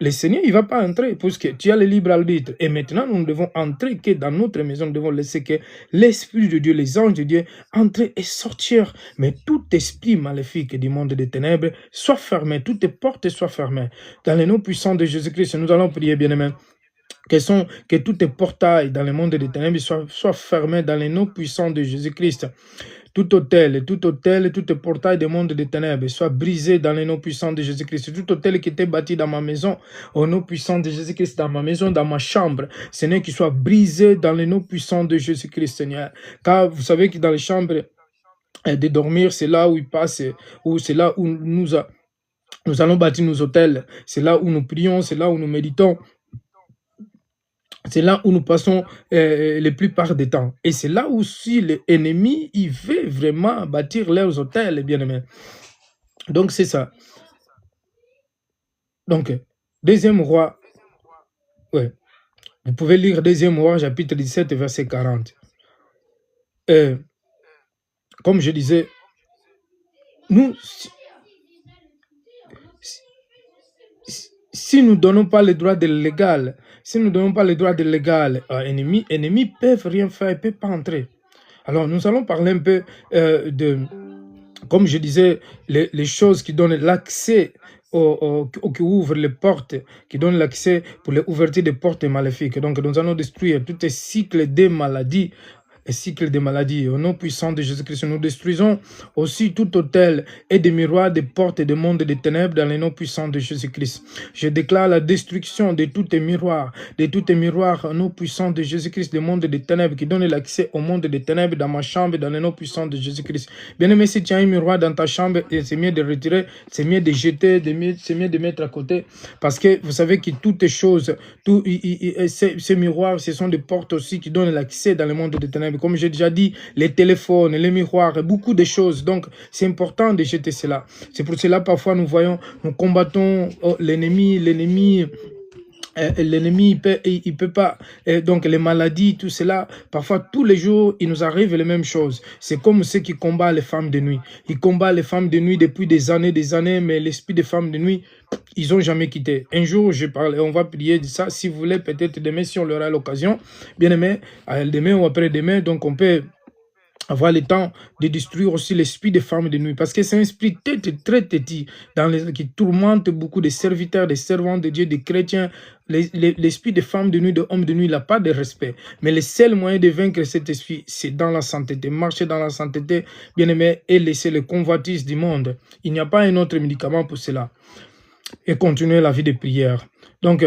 le Seigneur, il ne va pas entrer, puisque tu as le libre arbitre. Et maintenant, nous devons entrer que dans notre maison, nous devons laisser que l'Esprit de Dieu, les anges de Dieu, entrer et sortir. Mais tout esprit maléfique du monde des ténèbres soit fermé, toutes les portes soient fermées. Dans le nom puissant de Jésus-Christ, nous allons prier, bien-aimés. Que tous les portails dans le monde des ténèbres soient fermés dans les noms puissants de Jésus-Christ. Tout hôtel, tout portail du monde des ténèbres soit brisé dans les noms puissants de Jésus-Christ. Tout hôtel qui était bâti dans ma maison, au nom puissant de Jésus-Christ, dans ma maison, dans ma chambre, Seigneur, qu'il soit brisé dans les noms puissants de Jésus-Christ, Seigneur. Car vous savez que dans les chambres de dormir, c'est là où il passe, ou c'est là où nous allons bâtir nos hôtels. C'est là où nous prions, c'est là où nous méditons. C'est là où nous passons la plupart du temps. Et c'est là aussi l'ennemi, il veut vraiment bâtir leurs hôtels, bien-aimés. Donc, c'est ça. Donc, deuxième roi, ouais. Vous pouvez lire deuxième roi, chapitre 17, verset 40. Comme je disais, nous, si nous ne donnons pas le droit de légal, si nous ne donnons pas le droit de légal à l'ennemi, l'ennemi ne peut rien faire, il ne peut pas entrer. Alors, nous allons parler un peu de, comme je disais, les choses qui donnent l'accès, qui ouvrent les portes, qui donnent l'accès pour l'ouverture des portes maléfiques. Donc, nous allons détruire tous les cycles des maladies, et cycle des maladies. Au nom puissant de Jésus-Christ, nous détruisons aussi tout hôtel et des miroirs, des portes et des mondes des ténèbres dans le nom puissant de Jésus-Christ. Je déclare la destruction de tous les miroirs, au nom puissant de Jésus-Christ, des mondes des ténèbres qui donnent l'accès au monde des ténèbres dans ma chambre, dans le nom puissant de Jésus-Christ. Bien-aimé, si tu as un miroir dans ta chambre, c'est mieux de retirer, c'est mieux de jeter, c'est mieux de mettre à côté, parce que vous savez que toutes les choses, ces miroirs, ce sont des portes aussi qui donnent l'accès dans le monde des ténèbres. Comme j'ai déjà dit, les téléphones, les miroirs, beaucoup de choses. Donc, c'est important de jeter cela. C'est pour cela, parfois, nous combattons l'ennemi, il peut pas. Donc, les maladies, tout cela, parfois, tous les jours, il nous arrive les mêmes choses. C'est comme ceux qui combattent les femmes de nuit. Ils combattent les femmes de nuit depuis des années, mais l'esprit des femmes de nuit, ils n'ont jamais quitté. Un jour, je parle, on va prier de ça. Si vous voulez, peut-être demain, si on aura l'occasion, bien aimé, demain ou après-demain, donc on peut avoir le temps de détruire aussi l'esprit des femmes de nuit. Parce que c'est un esprit très têtu qui tourmente beaucoup de serviteurs, des servants de Dieu, des chrétiens. L'esprit des femmes de nuit, des hommes de nuit, il n'a pas de respect. Mais le seul moyen de vaincre cet esprit, c'est dans la sainteté. Marcher dans la sainteté, bien aimé, et laisser le convoitise du monde. Il n'y a pas un autre médicament pour cela. Et continuer la vie de prière. Donc,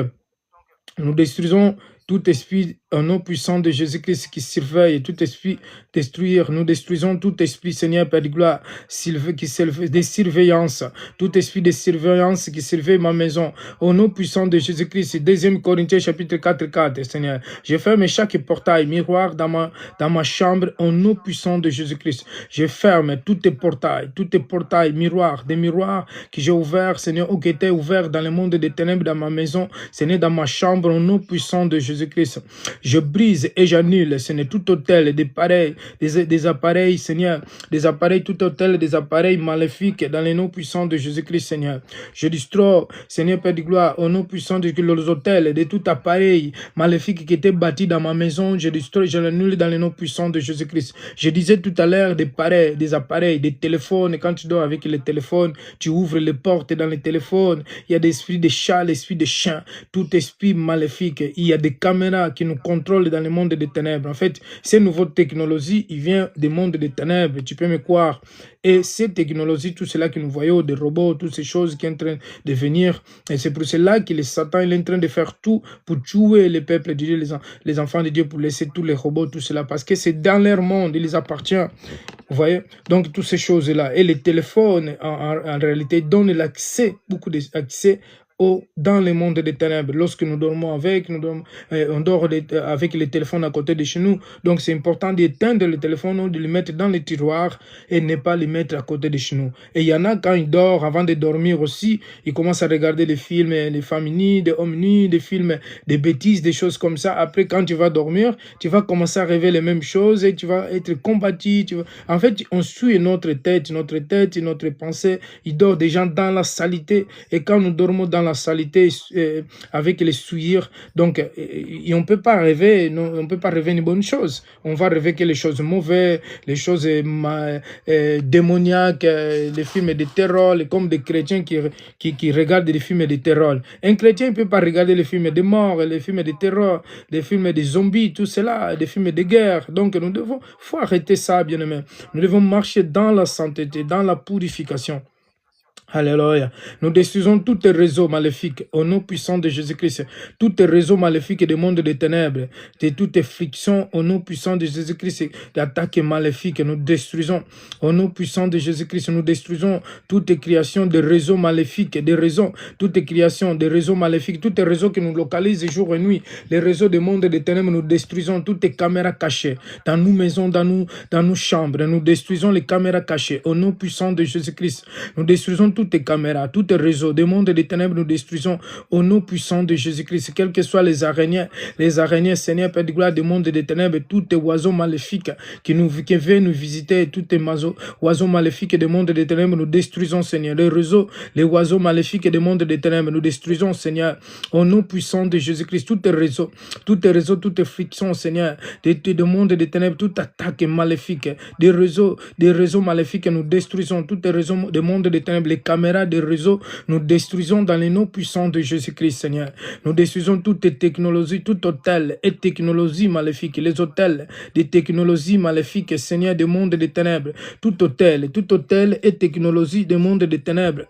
nous détruisons tout esprit au nom puissant de Jésus-Christ qui surveille, tout esprit détruire, nous détruisons tout esprit, Seigneur, Père de gloire, des surveillances, tout esprit de surveillance qui surveille ma maison, au nom puissant de Jésus-Christ. 2 Corinthiens chapitre 4, Seigneur. Je ferme chaque portail, miroir dans ma chambre, au nom puissant de Jésus-Christ. Je ferme tous tes portails, miroirs, des miroirs que j'ai ouverts, Seigneur, ou qui étaient ouverts dans le monde des ténèbres, dans ma maison, Seigneur, dans ma chambre, au nom puissant de Jésus-Christ. Je brise et j'annule, Seigneur, tout hôtel, des appareils, Seigneur, des appareils, tout hôtel, des appareils maléfiques, dans le nom puissant de Jésus-Christ, Seigneur. Je distors, Seigneur, Père de gloire, au nom puissant de les hôtels, de tout appareil maléfique qui était bâti dans ma maison, je distors, je l'annule dans le nom puissant de Jésus-Christ. Je disais tout à l'heure des appareils, des téléphones, quand tu dors avec les téléphones, tu ouvres les portes dans les téléphones, il y a des esprits de chats, l'esprit de chiens, tout esprit maléfique, il y a des caméras qui nous contrôlent dans le monde des ténèbres. En fait, ces nouvelles technologies, il vient du monde des ténèbres, tu peux me croire. Et ces technologies, tout cela que nous voyons, des robots, toutes ces choses qui sont en train de venir, et c'est pour cela que Satan il est en train de faire tout pour tuer les peuples de Dieu, les enfants de Dieu, pour laisser tous les robots, tout cela, parce que c'est dans leur monde, il les appartient. Vous voyez? Donc, toutes ces choses-là. Et les téléphones, en réalité, donnent l'accès, beaucoup d'accès dans le monde des ténèbres. Lorsque nous dormons on dort avec les téléphones à côté de chez nous. Donc, c'est important d'éteindre le téléphone ou de le mettre dans le tiroir et ne pas le mettre à côté de chez nous. Et il y en a, quand ils dorment, avant de dormir aussi, ils commencent à regarder des films, des femmes nues, des hommes nus, des films, des bêtises, des choses comme ça. Après, quand tu vas dormir, tu vas commencer à rêver les mêmes choses et tu vas être combattu. En fait, on suit notre tête, notre pensée. Ils dorment des gens dans la saleté. Et quand nous dormons dans la saleté avec les souillures, donc on ne peut pas rêver, on peut pas rêver une bonne chose. On va rêver que les choses mauvaises, les choses démoniaques, les films de terror, comme des chrétiens qui regardent des films de terror. Un chrétien ne peut pas regarder les films de mort, les films de terror, les films de zombies, tout cela, des films de guerre. Donc faut arrêter ça, bien aimé. Nous devons marcher dans la sainteté, dans la purification. Alléluia. Nous détruisons tous les réseaux maléfiques au nom puissant de Jésus-Christ. Tous les réseaux maléfiques du monde des ténèbres, de toutes les frictions au nom puissant de Jésus-Christ, d'attaques maléfiques, nous détruisons au nom puissant de Jésus-Christ. Nous détruisons toutes les créations de réseaux maléfiques, toutes les créations de réseaux maléfiques, tous les réseaux qui nous localisent jour et nuit, les réseaux du monde des ténèbres, nous détruisons toutes les caméras cachées dans nos maisons, dans nos chambres. Nous détruisons les caméras cachées au nom puissant de Jésus-Christ. Nous détruisons toutes les caméras, tous les réseaux des mondes des ténèbres, nous détruisons au nom puissant de Jésus-Christ. Quelles que soient les araignées, Seigneur, Père de gloire, des mondes des ténèbres, tous les oiseaux maléfiques qui viennent nous visiter, tous les oiseaux maléfiques des mondes des ténèbres, nous détruisons, Seigneur. Les oiseaux maléfiques des mondes des ténèbres, nous détruisons, Seigneur, au nom puissant de Jésus-Christ. Tous les réseaux, toutes les frictions, Seigneur, des mondes des ténèbres, toute attaque maléfique, des réseaux maléfiques, nous détruisons tous les réseaux des mondes des ténèbres, les caméras de réseau, nous détruisons dans les noms puissants de Jésus-Christ, Seigneur. Nous détruisons toutes les technologies, tout hôtel et technologies maléfiques, les hôtels des technologies maléfiques, Seigneur, des mondes des ténèbres, tout hôtel et technologie des mondes des ténèbres.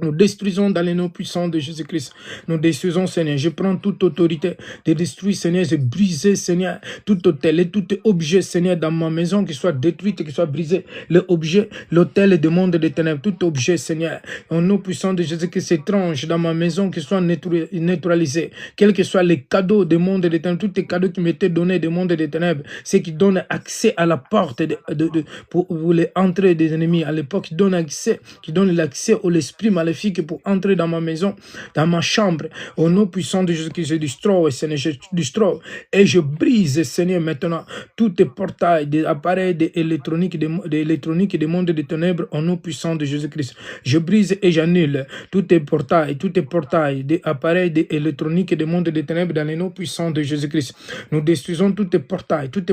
Nous détruisons dans les noms puissants de Jésus-Christ. Nous détruisons, Seigneur. Je prends toute autorité de détruire, Seigneur. Je brise, Seigneur, tout hôtel et tout objet, Seigneur, dans ma maison qui soit détruit, qui soit brisé. L'hôtel du monde des ténèbres, tout objet, Seigneur, au nom puissant de Jésus-Christ, étrange dans ma maison qui soit neutralisé. Quels que soient les cadeaux du monde des ténèbres, tous les cadeaux qui m'étaient donnés du monde des ténèbres, c'est qui donnent accès à la porte pour les entrées des ennemis. À l'époque, qui donnent l'accès à l'esprit maléfique pour entrer dans ma maison, dans ma chambre. Au nom puissant de Jésus-Christ, je destroy, Seigneur, je destroy. Et je brise, Seigneur, maintenant, tous les portails, des appareils électroniques, des mondes des ténèbres, au nom puissant de Jésus-Christ. Je brise et j'annule tous les portails, des appareils électroniques des mondes des ténèbres dans les noms puissants de Jésus-Christ. Nous détruisons tous les portails, toutes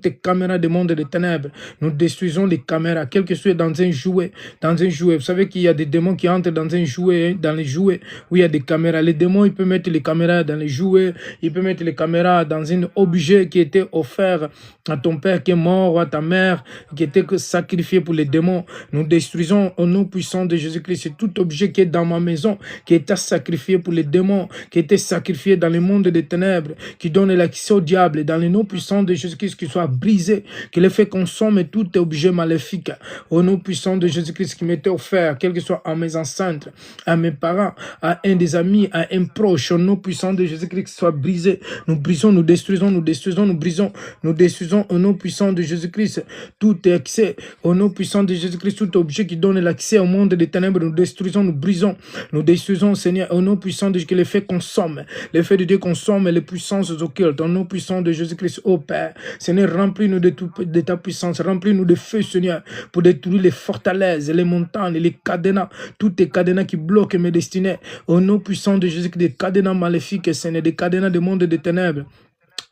les caméras des mondes des ténèbres. Nous détruisons les caméras, quel que soit dans un jouet. Vous savez qu'il y a des démons qui entrent dans un jouet, dans les jouets où il y a des caméras. Les démons, il peut mettre les caméras dans les jouets, il peut mettre les caméras dans un objet qui était offert à ton père qui est mort ou à ta mère qui était sacrifié pour les démons. Nous détruisons au nom puissant de Jésus-Christ tout objet qui est dans ma maison, qui était sacrifié pour les démons, qui était sacrifié dans le monde des ténèbres, qui donne l'accès au diable. Dans le nom puissant de Jésus-Christ, qu'il soit brisé, qu'il ait fait consommer tout objet maléfique. Au nom puissant de Jésus-Christ qui m'était offert, quel que soit à mes ancêtres, à mes parents, à un des amis, à un proche, au nom puissant de Jésus-Christ qui soit brisé. Nous brisons, nous détruisons, nous détruisons, nous brisons, nous détruisons au nom puissant de Jésus-Christ tout accès, au nom puissant de Jésus-Christ, tout objet qui donne l'accès au monde des ténèbres, nous détruisons, nous brisons, nous détruisons, Seigneur, au nom puissant de Jésus, que les faits consomment, les faits de Dieu consomment les puissances occultes, au nom puissant de Jésus-Christ, ô Père, Seigneur, remplis-nous de ta puissance, remplis-nous de feu, Seigneur, pour détruire les forteresses, les montagnes, les cadenas, toutes les cadenas qui bloquent mes destinées, au nom puissant de Jésus-Christ, des cadenas maléfiques, Seigneur, des cadenas du monde des ténèbres,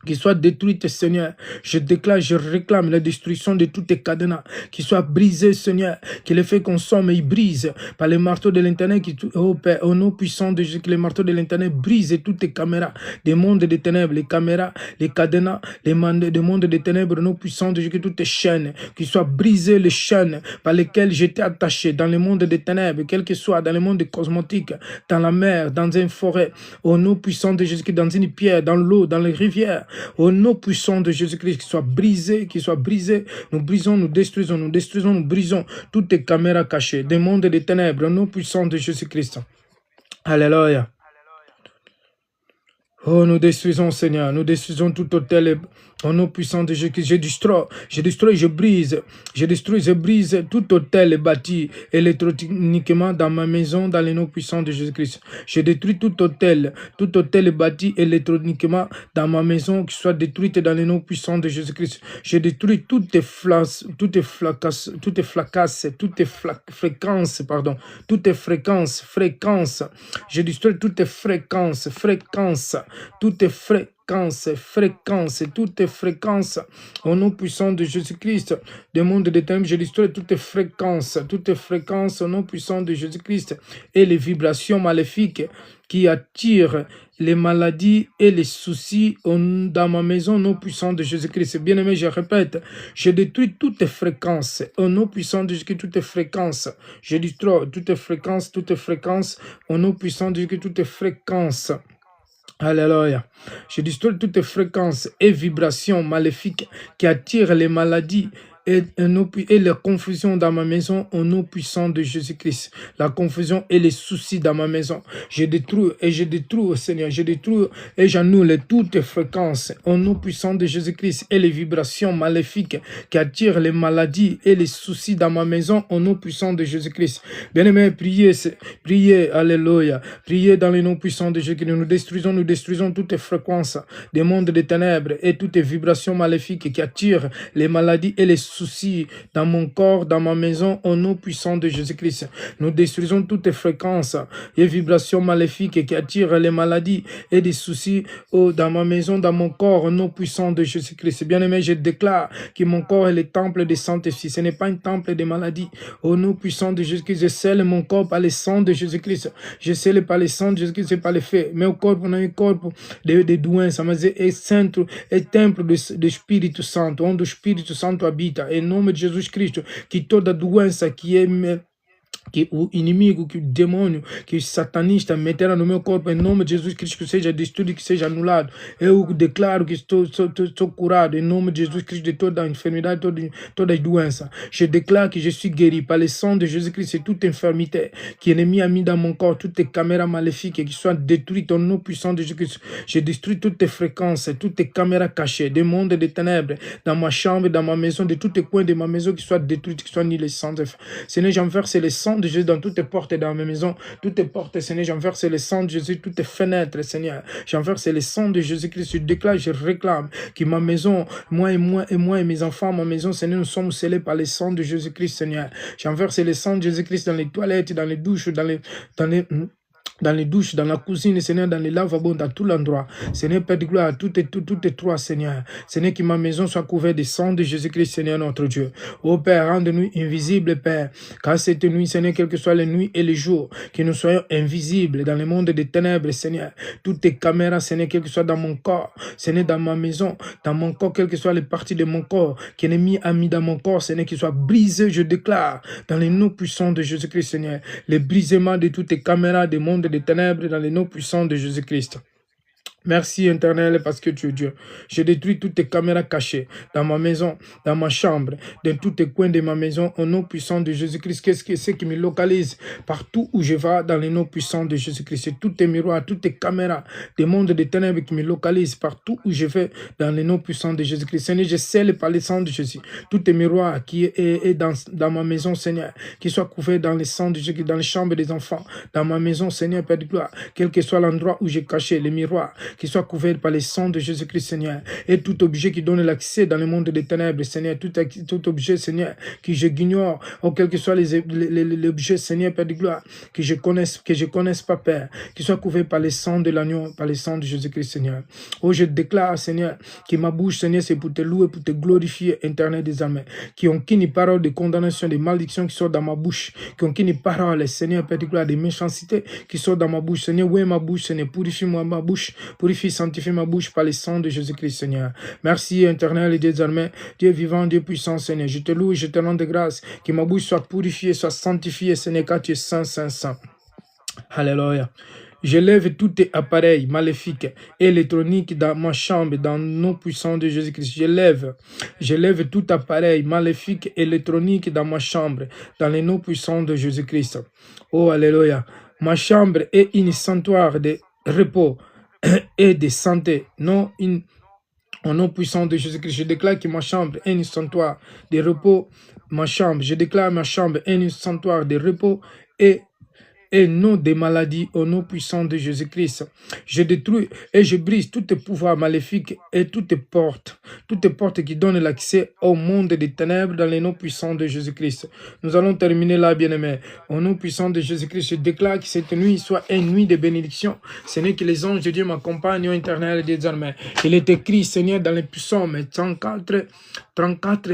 qui soit détruite, Seigneur. Je déclare, je réclame la destruction de toutes les cadenas, qui soit brisées, Seigneur, que les faits consomment et brisent par les marteaux de l'internet, oh Père, au nom puissant de Jésus, que les marteaux de l'internet brisent toutes les caméras des mondes des ténèbres, les caméras, les cadenas, les mondes des ténèbres, au nom puissant de Jésus, que toutes les chaînes, qui soient brisées, les chaînes par lesquelles j'étais attaché dans le monde des ténèbres, quel que soit, dans le monde des cosmétiques, dans la mer, dans une forêt, au nom puissant de Jésus, dans une pierre, dans l'eau, dans les rivières, au nom puissant de Jésus-Christ, qu'il soit brisé, nous brisons, nous détruisons, nous brisons toutes les caméras cachées, des mondes des ténèbres, au nom puissant de Jésus-Christ. Alléluia. Oh, nous détruisons, Seigneur, nous détruisons tout hôtel au nom puissant de Jésus-Christ. Je détruis, je brise, je brise tout hôtel bâti électroniquement dans ma maison, dans le nom puissant de Jésus-Christ. Je détruis tout hôtel bâti électroniquement dans ma maison, qui soit détruite dans le nom puissant de Jésus-Christ. Je détruis toutes les fréquences, Je détruis toutes les fréquences, toutes les fréquences, au nom puissant de Jésus-Christ, des mondes des ténèbres, je détruis toutes les fréquences, au nom puissant de Jésus-Christ, et les vibrations maléfiques qui attirent les maladies et les soucis dans ma maison, au nom puissant de Jésus-Christ. Bien-aimé, je répète, je détruis toutes les fréquences, au nom puissant de Jésus-Christ, toutes les fréquences. Je détruis toutes les fréquences, au nom puissant de Jésus-Christ, toutes les fréquences. Alléluia. Je détruis toutes les fréquences et vibrations maléfiques qui attirent les maladies et la confusion dans ma maison au nom puissant de Jésus-Christ. La confusion et les soucis dans ma maison. Je détruis, Seigneur, je détruis et j'annule toutes les fréquences au nom puissant de Jésus-Christ et les vibrations maléfiques qui attirent les maladies et les soucis dans ma maison au nom puissant de Jésus-Christ. Bien-aimés, priez, alléluia. Priez dans le nom puissant de Jésus-Christ. Nous détruisons toutes les fréquences des mondes des ténèbres et toutes les vibrations maléfiques qui attirent les maladies et les soucis dans mon corps, dans ma maison, au nom puissant de Jésus-Christ. Nous détruisons toutes les fréquences et vibrations maléfiques qui attirent les maladies et des soucis dans ma maison, dans mon corps, au nom puissant de Jésus-Christ. Bien-aimé, je déclare que mon corps est le temple des Saint-Esprit. Ce n'est pas un temple des maladies. Au nom puissant de Jésus-Christ, je scelle mon corps par le sang de Jésus-Christ. Je scelle par le sang de Jésus-Christ et par les faits. Mais au corps, on a un corps de douin. Ça m'a dit, est temple de Spirito Santo, onde o Spirito Santo habita. Em nome de Jesus Cristo, que toda doença que o inimigo, que o demônio, que o satanista meterá no meu corpo, em nome de Jesus Cristo, que seja destruído, que seja anulado. Eu declaro que estou curado, em nome de Jesus Cristo, de toda enfermidade, toda doença. Je déclare que je suis guéri par le sang de Jésus Christ et toute infirmité qui l'ennemi a mis dans mon corps, toutes les caméras maléfiques qui soient détruites au nom puissant de Jésus Christ. Je détruis toutes les fréquences, toutes les caméras cachées, des mondes des ténèbres, dans ma chambre, dans ma maison, de tous les coins de ma maison qui soient détruites, qui soient ni les sang. Seigneur, j'enverse le sang de Jésus dans toutes les portes dans ma maison, toutes les portes, Seigneur, j'enverse le sang de Jésus, toutes les fenêtres, Seigneur, j'enverse le sang de Jésus-Christ, je déclare, je réclame que ma maison, moi et mes enfants, ma maison, Seigneur, nous sommes scellés par le sang de Jésus-Christ, Seigneur, j'enverse le sang de Jésus-Christ dans les toilettes, dans les douches, dans les dans les douches, dans la cuisine, Seigneur, dans les lavabos, dans tout l'endroit. Seigneur, Père de gloire, tout est toi, Seigneur. Seigneur, que ma maison soit couverte de sang de Jésus-Christ, Seigneur, notre Dieu. Oh Père, rende-nous invisibles, Père. Car cette nuit, Seigneur, quelles que soient les nuits et les jours, que nous soyons invisibles dans le monde des ténèbres, Seigneur. Toutes tes caméras, Seigneur, quelles que soient dans mon corps, Seigneur, dans ma maison, dans mon corps, quelles que soient les parties de mon corps, que l'ennemi a mis dans mon corps, Seigneur, qu'ils soient brisés, je déclare, dans les noms puissants de Jésus-Christ, Seigneur. Les brisements de toutes tes caméras des mondes des ténèbres dans les noms puissants de Jésus-Christ. Merci, Éternel, parce que tu es Dieu. Je détruis toutes tes caméras cachées dans ma maison, dans ma chambre, dans tous les coins de ma maison, au nom puissant de Jésus-Christ. Qu'est-ce que c'est qui me localise partout où je vais dans les noms puissants de Jésus-Christ? C'est tous tes miroirs, toutes tes caméras des mondes des ténèbres qui me localisent partout où je vais dans les noms puissants de Jésus-Christ. Seigneur, je scelle par le sang de Jésus. Tous tes miroirs qui est dans ma maison, Seigneur, qui soient couverts dans le sang de Jésus, dans les chambres des enfants, dans ma maison, Seigneur, Père de gloire, quel que soit l'endroit où j'ai caché les miroirs, qui soit couvert par les sang de Jésus-Christ, Seigneur. Et tout objet qui donne l'accès dans le monde des ténèbres, Seigneur. Tout objet, Seigneur, que j'ignore, ou quel que soit les objets, Seigneur, Père de gloire, que je connaisse pas, Père, qui soit couvert par les sang de l'agneau, par les sang de Jésus-Christ, Seigneur. Oh, je déclare, Seigneur, que ma bouche, Seigneur, c'est pour te louer, pour te glorifier, Éternel des armées. Qui ont qu'une parole de condamnation, de malédiction qui sort dans ma bouche. Qui ont qu'une parole, Seigneur, Père de gloire, de méchanceté qui sort dans ma bouche. Seigneur, où est ma bouche, Seigneur? Purifie-moi ma bouche. Purifie, sanctifie ma bouche par le sang de Jésus-Christ, Seigneur. Merci, Éternel et des armées, Dieu vivant, Dieu puissant, Seigneur. Je te loue et je te rends de grâce. Que ma bouche soit purifiée, soit sanctifiée, Seigneur, car tu es saint, saint, saint. Alléluia. Je lève tous tes appareils maléfiques électroniques dans ma chambre, dans le nom puissant de Jésus-Christ. Je lève tout appareil maléfique électronique dans ma chambre, dans le nom puissant de Jésus-Christ. Oh, alléluia. Ma chambre est une sanctuaire de repos et de santé, non une... Au nom puissant de Jésus-Christ, je déclare que ma chambre est une sanctuaire de repos. Je déclare ma chambre est une sanctuaire de repos et non des maladies, au nom puissant de Jésus-Christ. Je détruis et je brise tous les pouvoirs maléfiques et toutes les portes qui donnent l'accès au monde des ténèbres dans les noms puissants de Jésus-Christ. Nous allons terminer là, bien-aimés. Au nom puissant de Jésus-Christ, je déclare que cette nuit soit une nuit de bénédiction. Ce n'est que les anges de Dieu m'accompagnent au éternel des armées. Il est écrit, Seigneur, dans les psaumes 34,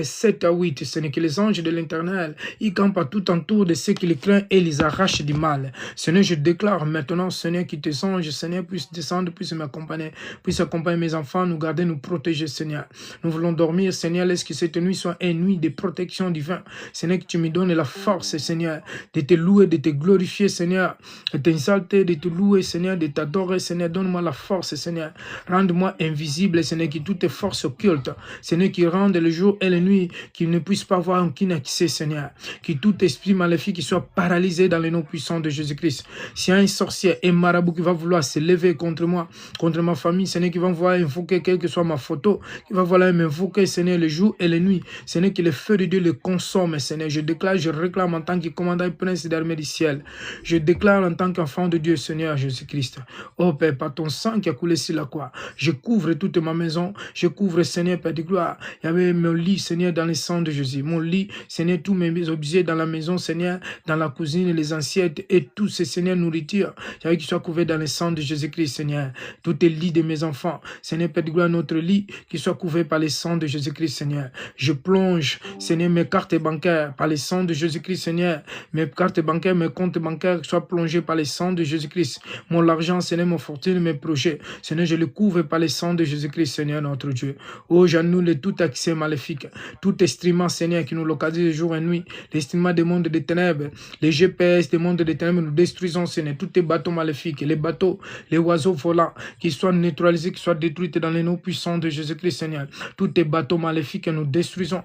7 à 8. Ce n'est que les anges de l'éternel. Ils campent à tout autour de ceux qui les craignent et les arrachent du mal. Seigneur, je déclare maintenant, Seigneur, que tes anges, Seigneur, puissent descendre, puissent m'accompagner, puissent accompagner mes enfants, nous garder, nous protéger, Seigneur. Nous voulons dormir, Seigneur, laisse que cette nuit soit une nuit de protection divine. Seigneur, que tu me donnes la force, Seigneur, de te louer, de te glorifier, Seigneur, de t'exalter, de te louer, Seigneur, de t'adorer, Seigneur. Donne-moi la force, Seigneur. Rende-moi invisible, Seigneur, que toutes tes forces occultes, Seigneur, qui rendent le jour et la nuit, qu'ils ne puissent pas voir aucun accès, Seigneur. Que tout esprit maléfique qui soit paralysé dans les noms puissants de Jésus-Christ. S'il y a un sorcier, un marabout qui va vouloir se lever contre moi, contre ma famille, Seigneur, qui va vouloir invoquer quelle que soit ma photo, qui va vouloir m'invoquer, Seigneur, le jour et la nuit, Seigneur, que le feu de Dieu le consomme, Seigneur. Je déclare, je réclame en tant que commandant et prince d'armée du ciel. Je déclare en tant qu'enfant de Dieu, Seigneur Jésus-Christ. Oh Père, par ton sang qui a coulé sur la croix, je couvre toute ma maison, je couvre, Seigneur, Père de gloire. Il y avait mon lit, Seigneur, dans le sang de Jésus. Mon lit, Seigneur, tous mes objets dans la maison, Seigneur, dans la cuisine, les assiettes et tous ces, Seigneur, nourriture, j'avais qu'ils soient couverts dans le sang de Jésus-Christ, Seigneur. Tout est lit de mes enfants, Seigneur, Père de gloire, notre lit, qui soit couvert par le sang de Jésus-Christ, Seigneur. Je plonge, Seigneur, mes cartes bancaires par le sang de Jésus-Christ, Seigneur. Mes cartes bancaires, mes comptes bancaires soient plongés par le sang de Jésus-Christ. Mon argent, Seigneur, mon fortune, mes projets, Seigneur, je le couvre par le sang de Jésus-Christ, Seigneur, notre Dieu. Oh, j'annule tout accès maléfique, tout instrument, Seigneur, qui nous localise jour et nuit, l'instrument des mondes des ténèbres, les GPS des mondes des ténèbres, nous détruisons, Seigneur, tous les bateaux maléfiques, les bateaux, les oiseaux volants, qui soient neutralisés, qui soient détruits dans les noms puissants de Jésus-Christ, Seigneur. Tous les bateaux maléfiques, nous détruisons,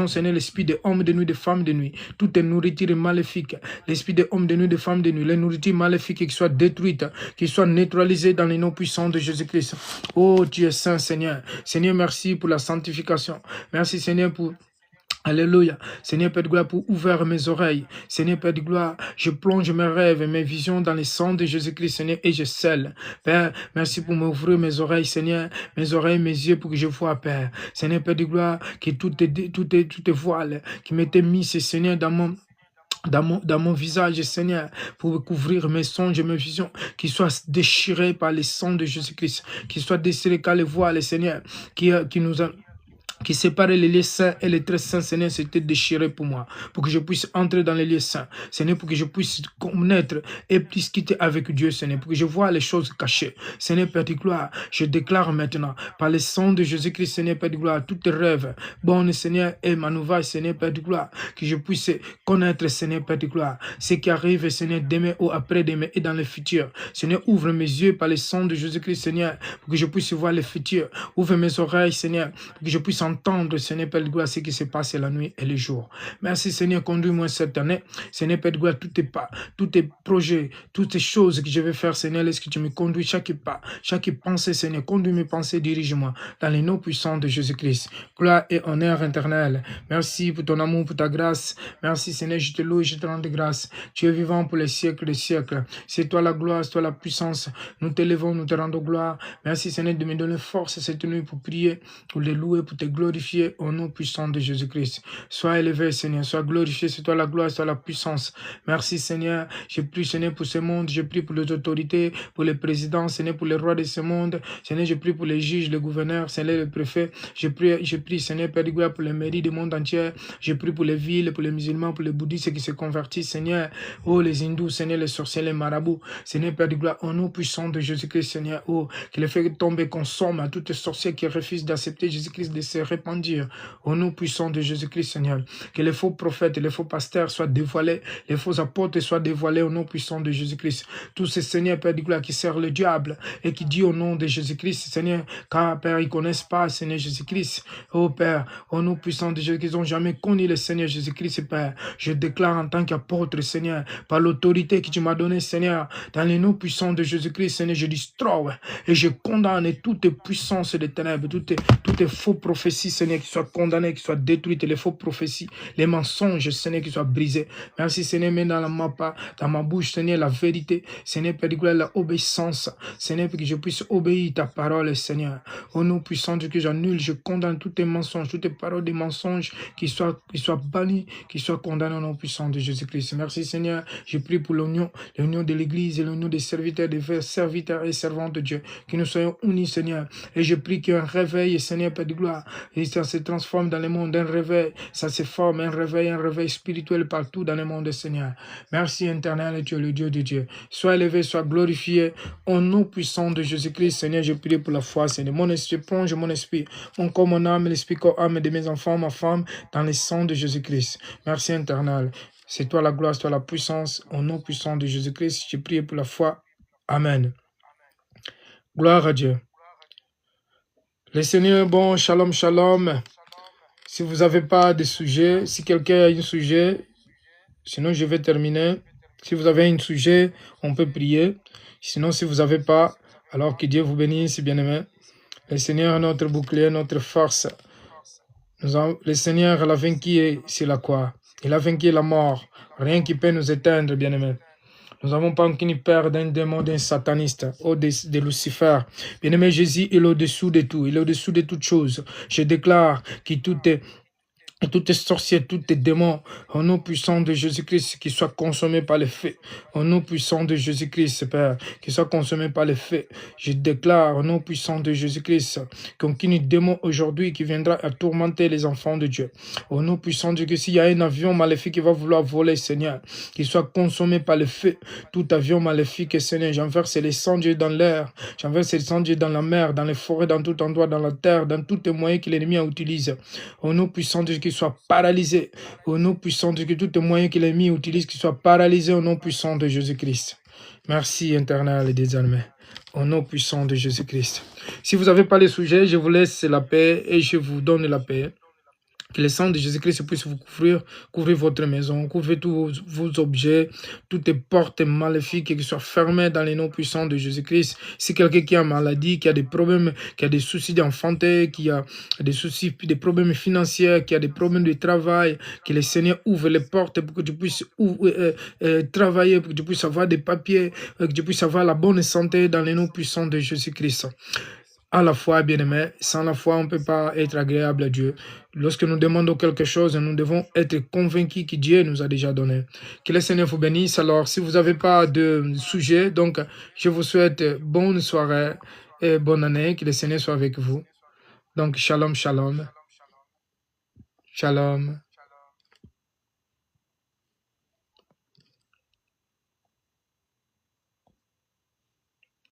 Seigneur, l'esprit des hommes de nuit, des femmes de nuit, toutes les nourritures maléfiques, l'esprit des hommes de nuit, des femmes de nuit, les nourritures maléfiques qui soient détruites, qui soient neutralisées dans les noms puissants de Jésus-Christ. Oh, tu es saint, Seigneur. Seigneur, merci pour la sanctification. Merci, Seigneur, pour... Alléluia. Seigneur, Père de gloire, pour ouvrir mes oreilles. Seigneur, Père de gloire, je plonge mes rêves et mes visions dans le sang de Jésus-Christ, Seigneur, et je scelle. Père, merci pour m'ouvrir mes oreilles, Seigneur, mes oreilles, mes yeux, pour que je vois, Père. Seigneur, Père de gloire, que toutes tes voiles qui m'étaient mis, Seigneur, dans mon visage, Seigneur, pour couvrir mes songes et mes visions, qu'ils soient déchirés par les sangs de Jésus-Christ, qu'ils soient déchirés car les voiles, Seigneur, qui nous a qui séparait les lieux saints et les très saints, Seigneur, c'était déchiré pour moi, pour que je puisse entrer dans les lieux saints, Seigneur, pour que je puisse connaître et discuter avec Dieu, Seigneur, pour que je vois les choses cachées. Seigneur, Père de gloire, je déclare maintenant, par le sang de Jésus-Christ, Seigneur, Père de gloire, tous tes rêves, bon, Seigneur, et ma nouvelle, Seigneur, Père de gloire, que je puisse connaître, Seigneur, Père de gloire, ce qui arrive, Seigneur, demain ou après-demain et dans le futur. Seigneur, ouvre mes yeux par le sang de Jésus-Christ, Seigneur, pour que je puisse voir le futur. Ouvre mes oreilles, Seigneur, pour que je puisse entendre, Seigneur, Père de gloire, ce qui se passe la nuit et le jour. Merci, Seigneur, conduis-moi cette année. Seigneur, Père de gloire, tous tes projets, toutes les choses que je vais faire, Seigneur, laisse que tu me conduis chaque pas, chaque pensée, Seigneur, conduis mes pensées, dirige-moi dans les noms puissants de Jésus-Christ. Gloire et honneur éternel. Merci pour ton amour, pour ta grâce. Merci, Seigneur, je te loue, je te rends de grâce. Tu es vivant pour les siècles des siècles. C'est toi la gloire, c'est toi la puissance. Nous t'élevons, nous te rendons gloire. Merci, Seigneur, de me donner force cette nuit pour prier, pour les louer, pour te glorifier au nom puissant de Jésus-Christ. Sois élevé, Seigneur, sois glorifié, c'est toi la gloire, c'est toi la puissance. Merci, Seigneur. Je prie, Seigneur, pour ce monde, je prie pour les autorités, pour les présidents, Seigneur, pour les rois de ce monde. Seigneur, je prie pour les juges, les gouverneurs, Seigneur, les préfets. Je prie, Seigneur, Père de gloire, pour les mairies du monde entier. Je prie pour les villes, pour les musulmans, pour les bouddhistes qui se convertissent, Seigneur. Oh, les hindous, Seigneur, les sorciers, les marabouts. Seigneur, Père de gloire, au nom puissant de Jésus-Christ, Seigneur. Oh, qu'il les fait tomber, consomme à toutes les sorciers qui refusent d'accepter Jésus-Christ, de se répandre. Au nom puissant de Jésus-Christ, Seigneur, que les faux prophètes et les faux pasteurs soient dévoilés, les faux apôtres soient dévoilés au nom puissant de Jésus-Christ. Tous ces seigneurs, Père de gloire, qui servent le diable et qui disent au nom de Jésus-Christ, Seigneur, car Père, ils ne connaissent pas, Seigneur Jésus-Christ. Oh Père, au nom puissant de Jésus-Christ, ils n'ont jamais connu le Seigneur Jésus-Christ, Père. Je déclare en tant qu'apôtre, Seigneur, par l'autorité que tu m'as donnée, Seigneur, dans les noms puissants de Jésus-Christ, Seigneur, je destroy et je condamne toutes puissances des ténèbres, toutes faux prophéties, Seigneur, qui soient condamnées, qui soient détruites, les faux prophéties, les mensonges, Seigneur, qui soient brisés. Merci, Seigneur, mets dans ma bouche, Seigneur, la vérité, Seigneur, Père de gloire, la obéissance, Seigneur, pour que je puisse obéir ta parole, Seigneur. Au nom puissant de que j'annule, je condamne tous tes mensonges, toutes tes paroles de mensonges, qui soient bannis, qui soient condamnés au nom puissant de Jésus-Christ. Merci, Seigneur, je prie pour l'union de l'Église et l'union des serviteurs, des serviteurs et servantes de Dieu, que nous soyons unis, Seigneur, et je prie qu'il y ait un réveil, Seigneur, Père de gloire, et ça se transforme dans le monde, un réveil, ça se forme, un réveil spirituel partout dans le monde, Seigneur. Merci, éternel, tu es le Dieu de Dieu. Sois élevé, sois glorifié, au nom puissant de Jésus-Christ, Seigneur, je prie pour la foi, Seigneur. Mon esprit, plonge mon esprit, mon corps, mon âme, l'esprit, corps, âme de mes enfants, ma femme, dans le sang de Jésus-Christ. Merci, éternel. C'est toi la gloire, c'est toi la puissance, au nom puissant de Jésus-Christ, je prie pour la foi. Amen. Gloire à Dieu. Le Seigneur, bon, shalom, shalom. Si vous n'avez pas de sujet, si quelqu'un a un sujet, sinon je vais terminer. Si vous avez un sujet, on peut prier. Sinon, si vous n'avez pas, alors que Dieu vous bénisse, bien-aimé. Le Seigneur est notre bouclier, notre force. Le Seigneur l'a vaincu sur la croix. Il a vaincu la mort. Rien qui peut nous éteindre, bien-aimé. Nous n'avons pas aucune peur d'un démon, d'un sataniste, ou de Lucifer. Bien-aimé, Jésus est au-dessous de tout. Il est au-dessous de toutes choses. Je déclare que tout est sorcier, tout est démon, au nom puissant de Jésus-Christ, qui soit consommé par le feu. Au nom puissant de Jésus-Christ, Père, qui soit consommé par le feu. Je déclare au nom puissant de Jésus-Christ qu'aucun démon aujourd'hui qui viendra à tourmenter les enfants de Dieu. Au nom puissant de Dieu, s'il y a un avion maléfique qui va vouloir voler, Seigneur, qu'il soit consommé par le feu. Tout avion maléfique, Seigneur, j'enverse les sang Dieu dans l'air, j'enverse les sang Dieu dans la mer, dans les forêts, dans tout endroit, dans la terre, dans tous les moyens que l'ennemi utilise. Au nom puissant de Dieu, qu'il soit paralysé. Au nom puissant de Dieu, que tous les moyens que l'ennemi utilise, qu'il soit paralysé au nom puissant de Jésus-Christ. Merci, éternel et désormais. Au nom puissant de Jésus-Christ. Si vous n'avez pas les sujets, je vous laisse la paix et je vous donne la paix. Que le sang de Jésus-Christ puisse vous couvrir votre maison, couvrir tous vos objets, toutes les portes maléfiques qui soient fermées dans les noms puissants de Jésus-Christ. Si quelqu'un qui a maladie, qui a des problèmes, qui a des soucis d'enfanter, qui a des soucis, des problèmes financiers, qui a des problèmes de travail, que le Seigneur ouvre les portes pour que tu puisses travailler, pour que tu puisses avoir des papiers, que tu puisses avoir la bonne santé dans les noms puissants de Jésus-Christ. à la foi, bien-aimé. Sans la foi, on ne peut pas être agréable à Dieu. Lorsque nous demandons quelque chose, nous devons être convaincus que Dieu nous a déjà donné. Que le Seigneur vous bénisse. Alors, si vous n'avez pas de sujet, donc, je vous souhaite bonne soirée et bonne année. Que le Seigneur soit avec vous. Donc, shalom, shalom. Shalom.